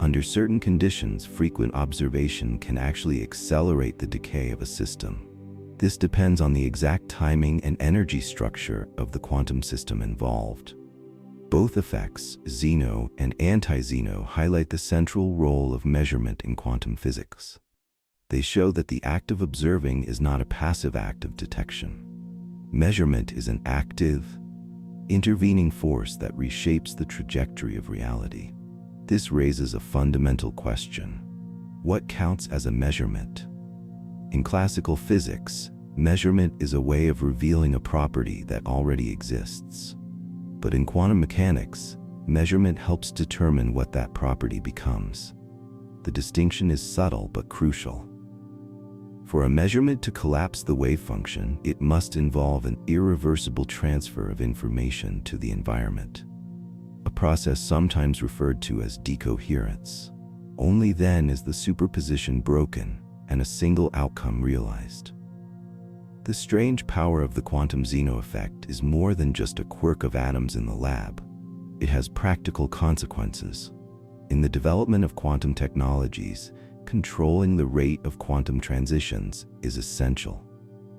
Under certain conditions, frequent observation can actually accelerate the decay of a system. This depends on the exact timing and energy structure of the quantum system involved. Both effects, Zeno and anti-Zeno, highlight the central role of measurement in quantum physics. They show that the act of observing is not a passive act of detection. Measurement is an active, intervening force that reshapes the trajectory of reality. This raises a fundamental question. What counts as a measurement? In classical physics, measurement is a way of revealing a property that already exists. But in quantum mechanics, measurement helps determine what that property becomes. The distinction is subtle but crucial. For a measurement to collapse the wave function, it must involve an irreversible transfer of information to the environment, a process sometimes referred to as decoherence. Only then is the superposition broken and a single outcome realized. The strange power of the Quantum Zeno Effect is more than just a quirk of atoms in the lab. It has practical consequences. In the development of quantum technologies, controlling the rate of quantum transitions is essential.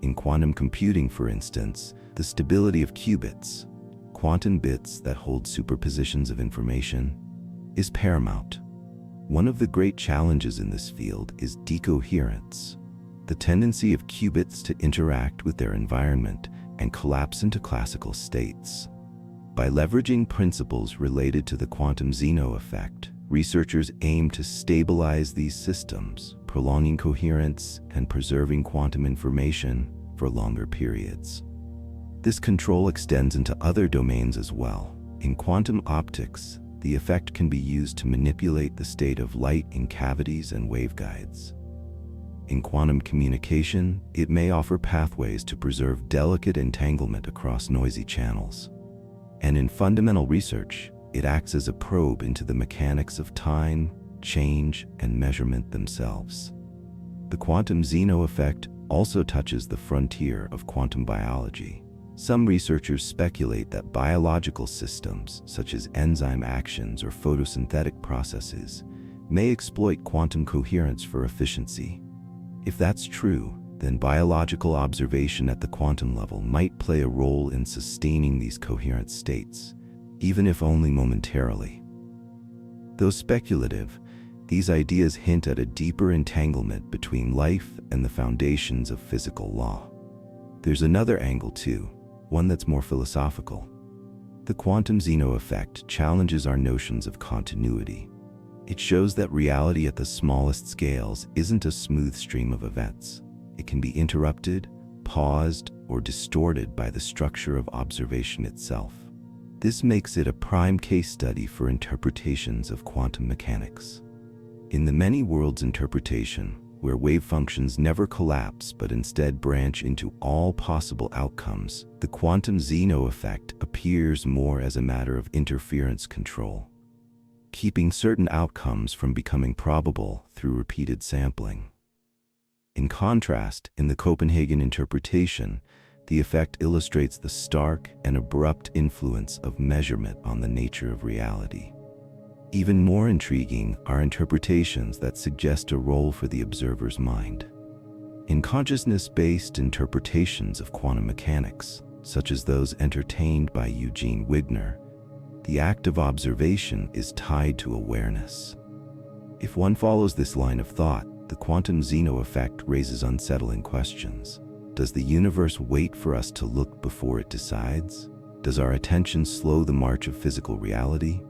In quantum computing, for instance, the stability of qubits, quantum bits that hold superpositions of information, is paramount. One of the great challenges in this field is decoherence, the tendency of qubits to interact with their environment and collapse into classical states. By leveraging principles related to the Quantum Zeno Effect, researchers aim to stabilize these systems, prolonging coherence and preserving quantum information for longer periods. This control extends into other domains as well. In quantum optics, the effect can be used to manipulate the state of light in cavities and waveguides. In quantum communication, it may offer pathways to preserve delicate entanglement across noisy channels. And in fundamental research, it acts as a probe into the mechanics of time, change, and measurement themselves. The Quantum Zeno Effect also touches the frontier of quantum biology. Some researchers speculate that biological systems, such as enzyme actions or photosynthetic processes, may exploit quantum coherence for efficiency. If that's true, then biological observation at the quantum level might play a role in sustaining these coherent states, even if only momentarily. Though speculative, these ideas hint at a deeper entanglement between life and the foundations of physical law. There's another angle too, one that's more philosophical. The Quantum Zeno Effect challenges our notions of continuity. It shows that reality at the smallest scales isn't a smooth stream of events. It can be interrupted, paused, or distorted by the structure of observation itself. This makes it a prime case study for interpretations of quantum mechanics. In the many worlds interpretation, where wave functions never collapse but instead branch into all possible outcomes, the Quantum Zeno Effect appears more as a matter of interference control, keeping certain outcomes from becoming probable through repeated sampling. In contrast, in the Copenhagen interpretation, the effect illustrates the stark and abrupt influence of measurement on the nature of reality. Even more intriguing are interpretations that suggest a role for the observer's mind. In consciousness-based interpretations of quantum mechanics, such as those entertained by Eugene Wigner, the act of observation is tied to awareness. If one follows this line of thought, the Quantum Zeno Effect raises unsettling questions. Does the universe wait for us to look before it decides? Does our attention slow the march of physical reality?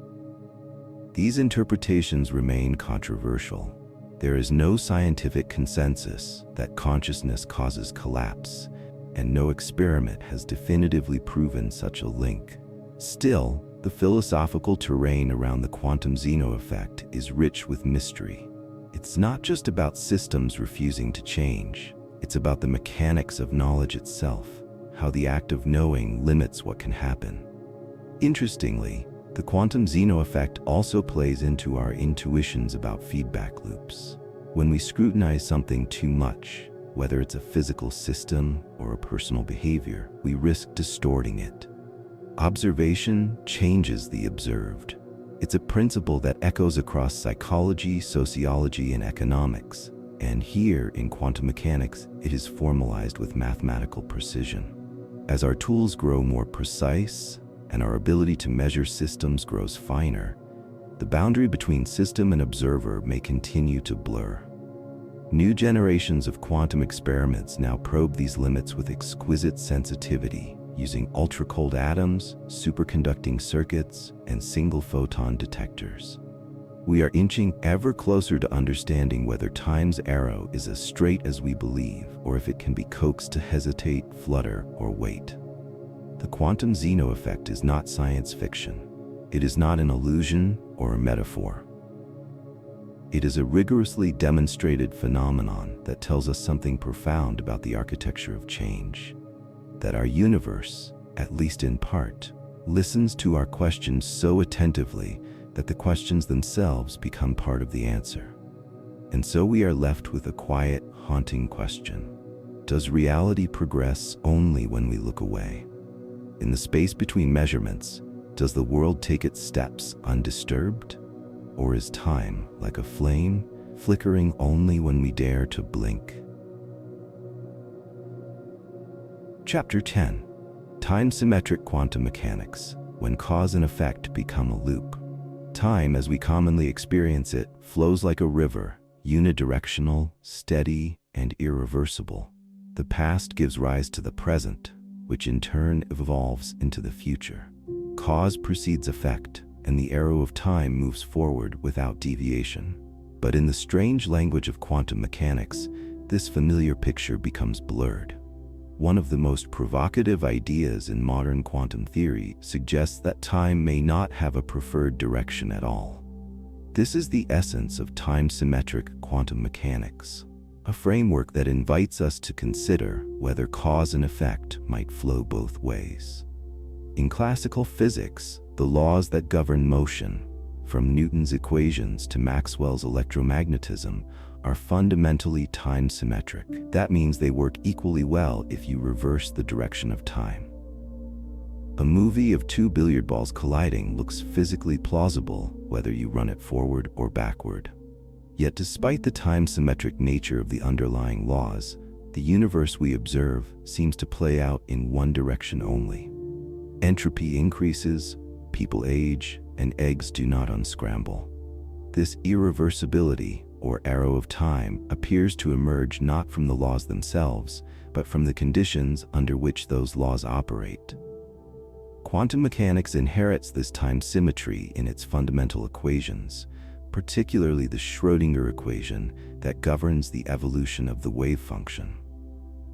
These interpretations remain controversial. There is no scientific consensus that consciousness causes collapse, and no experiment has definitively proven such a link. Still, the philosophical terrain around the Quantum Zeno Effect is rich with mystery. It's not just about systems refusing to change. It's about the mechanics of knowledge itself, how the act of knowing limits what can happen. Interestingly, the Quantum Zeno Effect also plays into our intuitions about feedback loops. When we scrutinize something too much, whether it's a physical system or a personal behavior, we risk distorting it. Observation changes the observed. It's a principle that echoes across psychology, sociology, and economics. And here, in quantum mechanics, it is formalized with mathematical precision. As our tools grow more precise and our ability to measure systems grows finer, the boundary between system and observer may continue to blur. New generations of quantum experiments now probe these limits with exquisite sensitivity, using ultra-cold atoms, superconducting circuits, and single-photon detectors. We are inching ever closer to understanding whether time's arrow is as straight as we believe, or if it can be coaxed to hesitate, flutter, or wait. The Quantum Zeno Effect is not science fiction. It is not an illusion or a metaphor. It is a rigorously demonstrated phenomenon that tells us something profound about the architecture of change. That our universe, at least in part, listens to our questions so attentively that the questions themselves become part of the answer. And so we are left with a quiet, haunting question. Does reality progress only when we look away? In the space between measurements, does the world take its steps undisturbed? Or is time like a flame, flickering only when we dare to blink? Chapter 10. Time-Symmetric Quantum Mechanics, when cause and effect become a loop. Time, as we commonly experience it, flows like a river, unidirectional, steady, and irreversible. The past gives rise to the present, which in turn evolves into the future. Cause precedes effect, and the arrow of time moves forward without deviation. But in the strange language of quantum mechanics, this familiar picture becomes blurred. One of the most provocative ideas in modern quantum theory suggests that time may not have a preferred direction at all. This is the essence of time-symmetric quantum mechanics, a framework that invites us to consider whether cause and effect might flow both ways. In classical physics, the laws that govern motion, from Newton's equations to Maxwell's electromagnetism, are fundamentally time-symmetric. That means they work equally well if you reverse the direction of time. A movie of two billiard balls colliding looks physically plausible whether you run it forward or backward. Yet despite the time-symmetric nature of the underlying laws, the universe we observe seems to play out in one direction only. Entropy increases, people age, and eggs do not unscramble. This irreversibility, or arrow of time, appears to emerge not from the laws themselves, but from the conditions under which those laws operate. Quantum mechanics inherits this time symmetry in its fundamental equations, particularly the Schrödinger equation that governs the evolution of the wave function.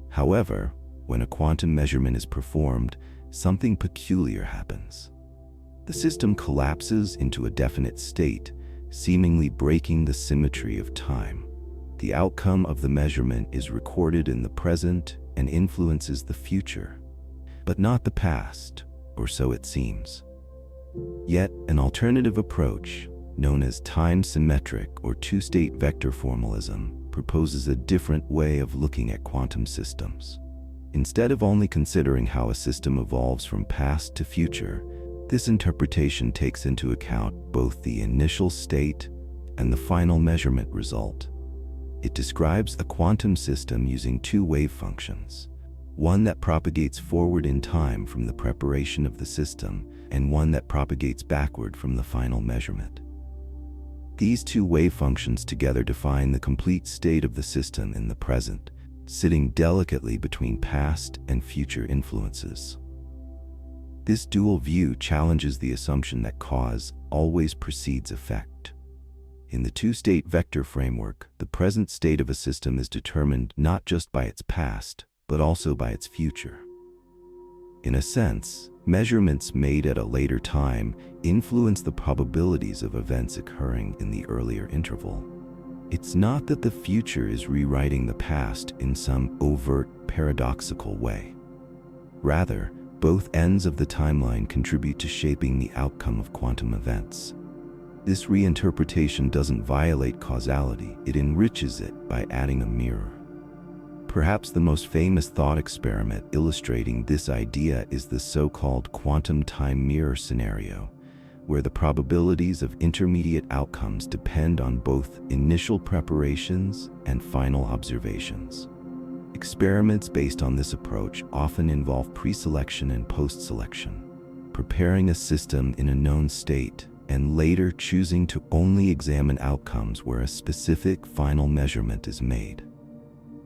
However, when a quantum measurement is performed, something peculiar happens. The system collapses into a definite state, seemingly breaking the symmetry of time. The outcome of the measurement is recorded in the present and influences the future, but not the past, or so it seems. Yet, an alternative approach, known as time-symmetric or two-state vector formalism, proposes a different way of looking at quantum systems. Instead of only considering how a system evolves from past to future, this interpretation takes into account both the initial state and the final measurement result. It describes a quantum system using two wave functions, one that propagates forward in time from the preparation of the system and one that propagates backward from the final measurement. These two wave functions together define the complete state of the system in the present, sitting delicately between past and future influences. This dual view challenges the assumption that cause always precedes effect. In the two-state vector framework, the present state of a system is determined not just by its past, but also by its future. In a sense, measurements made at a later time influence the probabilities of events occurring in the earlier interval. It's not that the future is rewriting the past in some overt, paradoxical way. Rather, both ends of the timeline contribute to shaping the outcome of quantum events. This reinterpretation doesn't violate causality, it enriches it by adding a mirror. Perhaps the most famous thought experiment illustrating this idea is the so-called quantum time mirror scenario, where the probabilities of intermediate outcomes depend on both initial preparations and final observations. Experiments based on this approach often involve pre-selection and post-selection, preparing a system in a known state, and later choosing to only examine outcomes where a specific final measurement is made.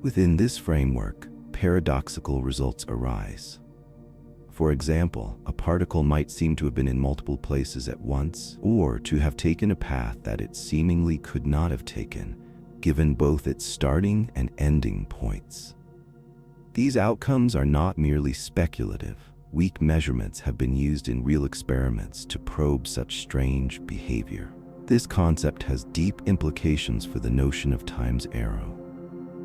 Within this framework, paradoxical results arise. For example, a particle might seem to have been in multiple places at once, or to have taken a path that it seemingly could not have taken, given both its starting and ending points. These outcomes are not merely speculative. Weak measurements have been used in real experiments to probe such strange behavior. This concept has deep implications for the notion of time's arrow.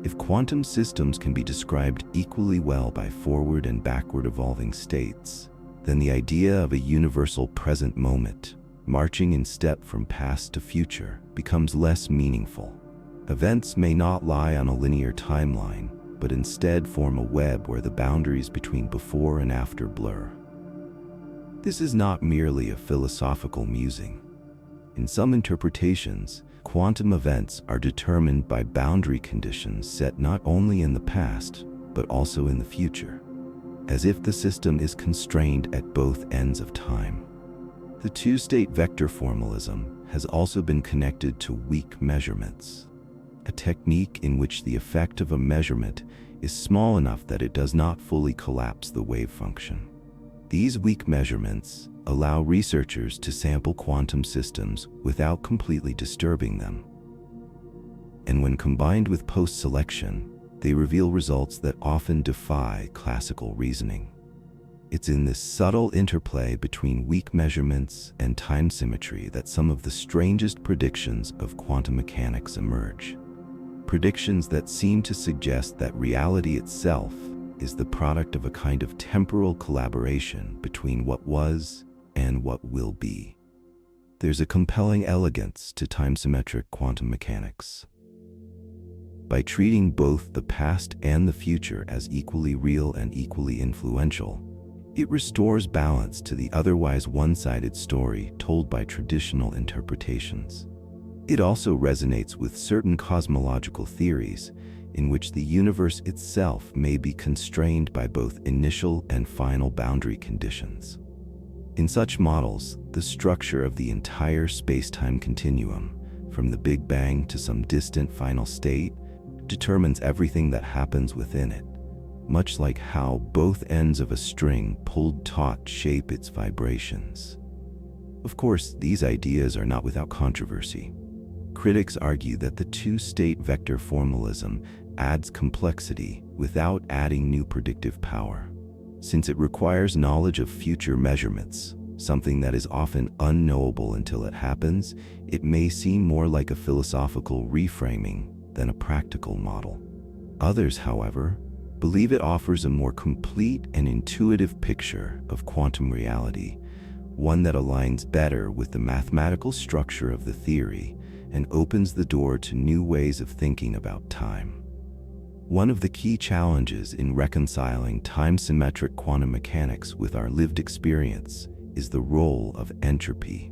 If quantum systems can be described equally well by forward and backward evolving states, then the idea of a universal present moment, marching in step from past to future, becomes less meaningful. Events may not lie on a linear timeline, but instead form a web where the boundaries between before and after blur. This is not merely a philosophical musing. In some interpretations, quantum events are determined by boundary conditions set not only in the past, but also in the future, as if the system is constrained at both ends of time. The two-state vector formalism has also been connected to weak measurements, a technique in which the effect of a measurement is small enough that it does not fully collapse the wave function. These weak measurements allow researchers to sample quantum systems without completely disturbing them. And when combined with post-selection, they reveal results that often defy classical reasoning. It's in this subtle interplay between weak measurements and time symmetry that some of the strangest predictions of quantum mechanics emerge. Predictions that seem to suggest that reality itself is the product of a kind of temporal collaboration between what was and what will be. There's a compelling elegance to time-symmetric quantum mechanics. By treating both the past and the future as equally real and equally influential, it restores balance to the otherwise one-sided story told by traditional interpretations. It also resonates with certain cosmological theories in which the universe itself may be constrained by both initial and final boundary conditions. In such models, the structure of the entire space-time continuum, from the Big Bang to some distant final state, determines everything that happens within it, much like how both ends of a string pulled taut shape its vibrations. Of course, these ideas are not without controversy. Critics argue that the two-state vector formalism adds complexity without adding new predictive power. Since it requires knowledge of future measurements, something that is often unknowable until it happens, it may seem more like a philosophical reframing than a practical model. Others, however, believe it offers a more complete and intuitive picture of quantum reality, one that aligns better with the mathematical structure of the theory and opens the door to new ways of thinking about time. One of the key challenges in reconciling time-symmetric quantum mechanics with our lived experience is the role of entropy.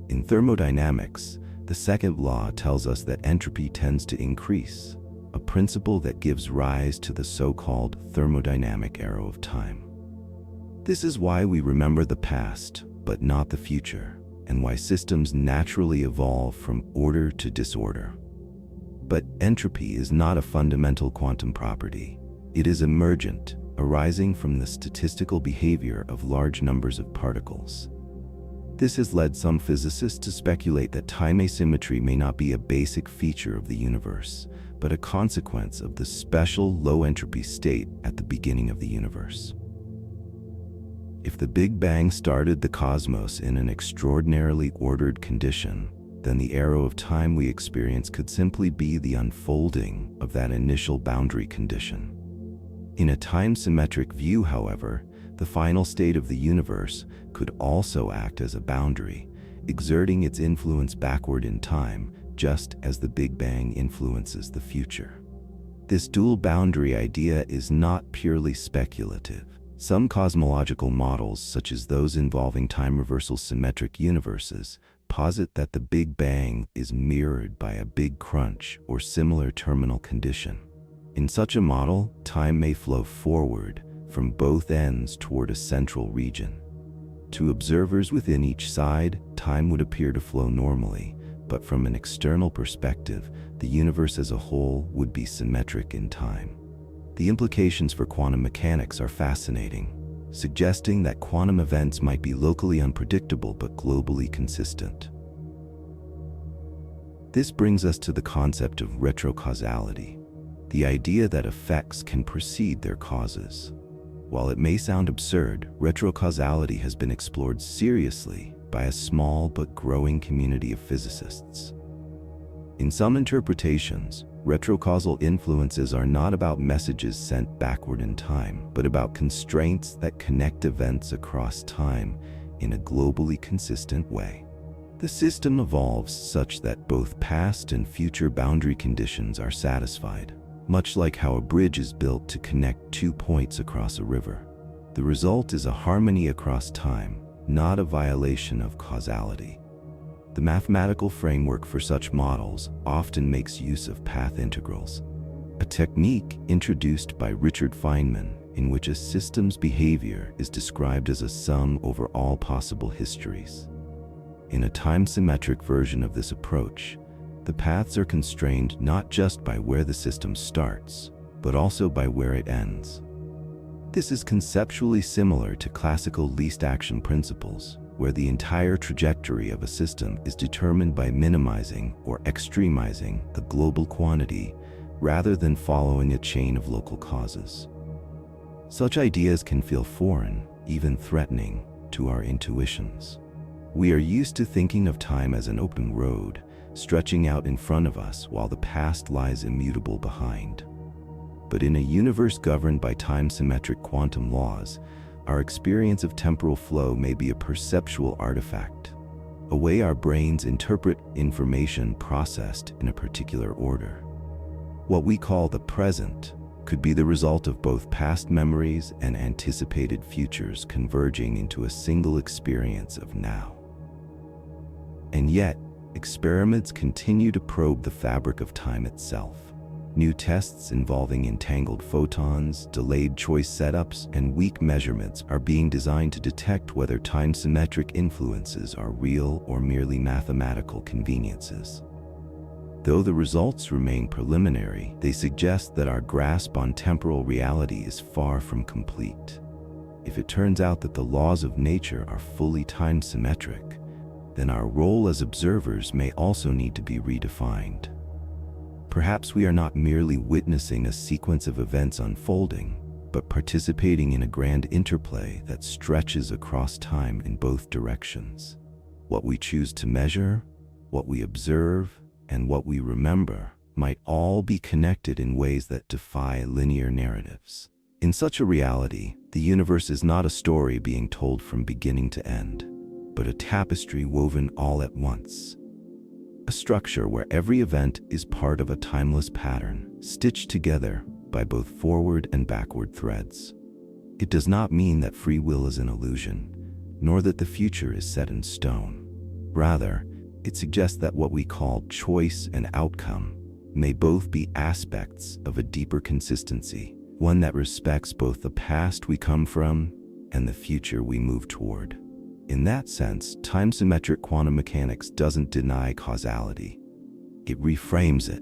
In thermodynamics, the second law tells us that entropy tends to increase, a principle that gives rise to the so-called thermodynamic arrow of time. This is why we remember the past, but not the future, and why systems naturally evolve from order to disorder. But entropy is not a fundamental quantum property. It is emergent, arising from the statistical behavior of large numbers of particles. This has led some physicists to speculate that time asymmetry may not be a basic feature of the universe, but a consequence of the special low-entropy state at the beginning of the universe. If the Big Bang started the cosmos in an extraordinarily ordered condition, then the arrow of time we experience could simply be the unfolding of that initial boundary condition. In a time-symmetric view, however, the final state of the universe could also act as a boundary, exerting its influence backward in time, just as the Big Bang influences the future. This dual boundary idea is not purely speculative. Some cosmological models, such as those involving time-reversal symmetric universes, posit that the Big Bang is mirrored by a Big Crunch or similar terminal condition. In such a model, time may flow forward from both ends toward a central region. To observers within each side, time would appear to flow normally, but from an external perspective, the universe as a whole would be symmetric in time. The implications for quantum mechanics are fascinating, suggesting that quantum events might be locally unpredictable but globally consistent. This brings us to the concept of retrocausality, the idea that effects can precede their causes. While it may sound absurd, retrocausality has been explored seriously by a small but growing community of physicists. In some interpretations, retrocausal influences are not about messages sent backward in time, but about constraints that connect events across time in a globally consistent way. The system evolves such that both past and future boundary conditions are satisfied, much like how a bridge is built to connect two points across a river. The result is a harmony across time, not a violation of causality. The mathematical framework for such models often makes use of path integrals, a technique introduced by Richard Feynman in which a system's behavior is described as a sum over all possible histories. In a time-symmetric version of this approach, the paths are constrained not just by where the system starts, but also by where it ends. This is conceptually similar to classical least action principles, where the entire trajectory of a system is determined by minimizing or extremizing a global quantity rather than following a chain of local causes. Such ideas can feel foreign, even threatening, to our intuitions. We are used to thinking of time as an open road, stretching out in front of us while the past lies immutable behind. But in a universe governed by time-symmetric quantum laws, our experience of temporal flow may be a perceptual artifact, a way our brains interpret information processed in a particular order. What we call the present could be the result of both past memories and anticipated futures converging into a single experience of now. And yet, experiments continue to probe the fabric of time itself. New tests involving entangled photons, delayed choice setups, and weak measurements are being designed to detect whether time-symmetric influences are real or merely mathematical conveniences. Though the results remain preliminary, they suggest that our grasp on temporal reality is far from complete. If it turns out that the laws of nature are fully time-symmetric, then our role as observers may also need to be redefined. Perhaps we are not merely witnessing a sequence of events unfolding, but participating in a grand interplay that stretches across time in both directions. What we choose to measure, what we observe, and what we remember might all be connected in ways that defy linear narratives. In such a reality, the universe is not a story being told from beginning to end, but a tapestry woven all at once. A structure where every event is part of a timeless pattern, stitched together by both forward and backward threads. It does not mean that free will is an illusion, nor that the future is set in stone. Rather, it suggests that what we call choice and outcome may both be aspects of a deeper consistency, one that respects both the past we come from and the future we move toward. In that sense, time-symmetric quantum mechanics doesn't deny causality. It reframes it,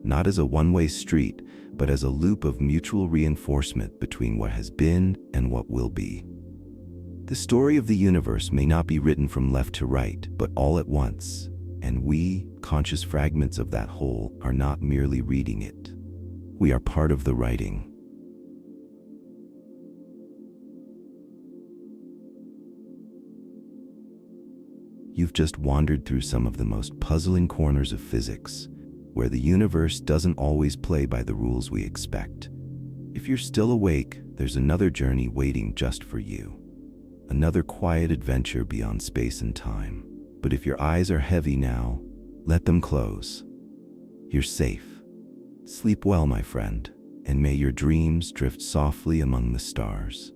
not as a one-way street, but as a loop of mutual reinforcement between what has been and what will be. The story of the universe may not be written from left to right, but all at once, and we, conscious fragments of that whole, are not merely reading it. We are part of the writing. You've just wandered through some of the most puzzling corners of physics, where the universe doesn't always play by the rules we expect. If you're still awake, there's another journey waiting just for you. Another quiet adventure beyond space and time. But if your eyes are heavy now, let them close. You're safe. Sleep well, my friend, and may your dreams drift softly among the stars.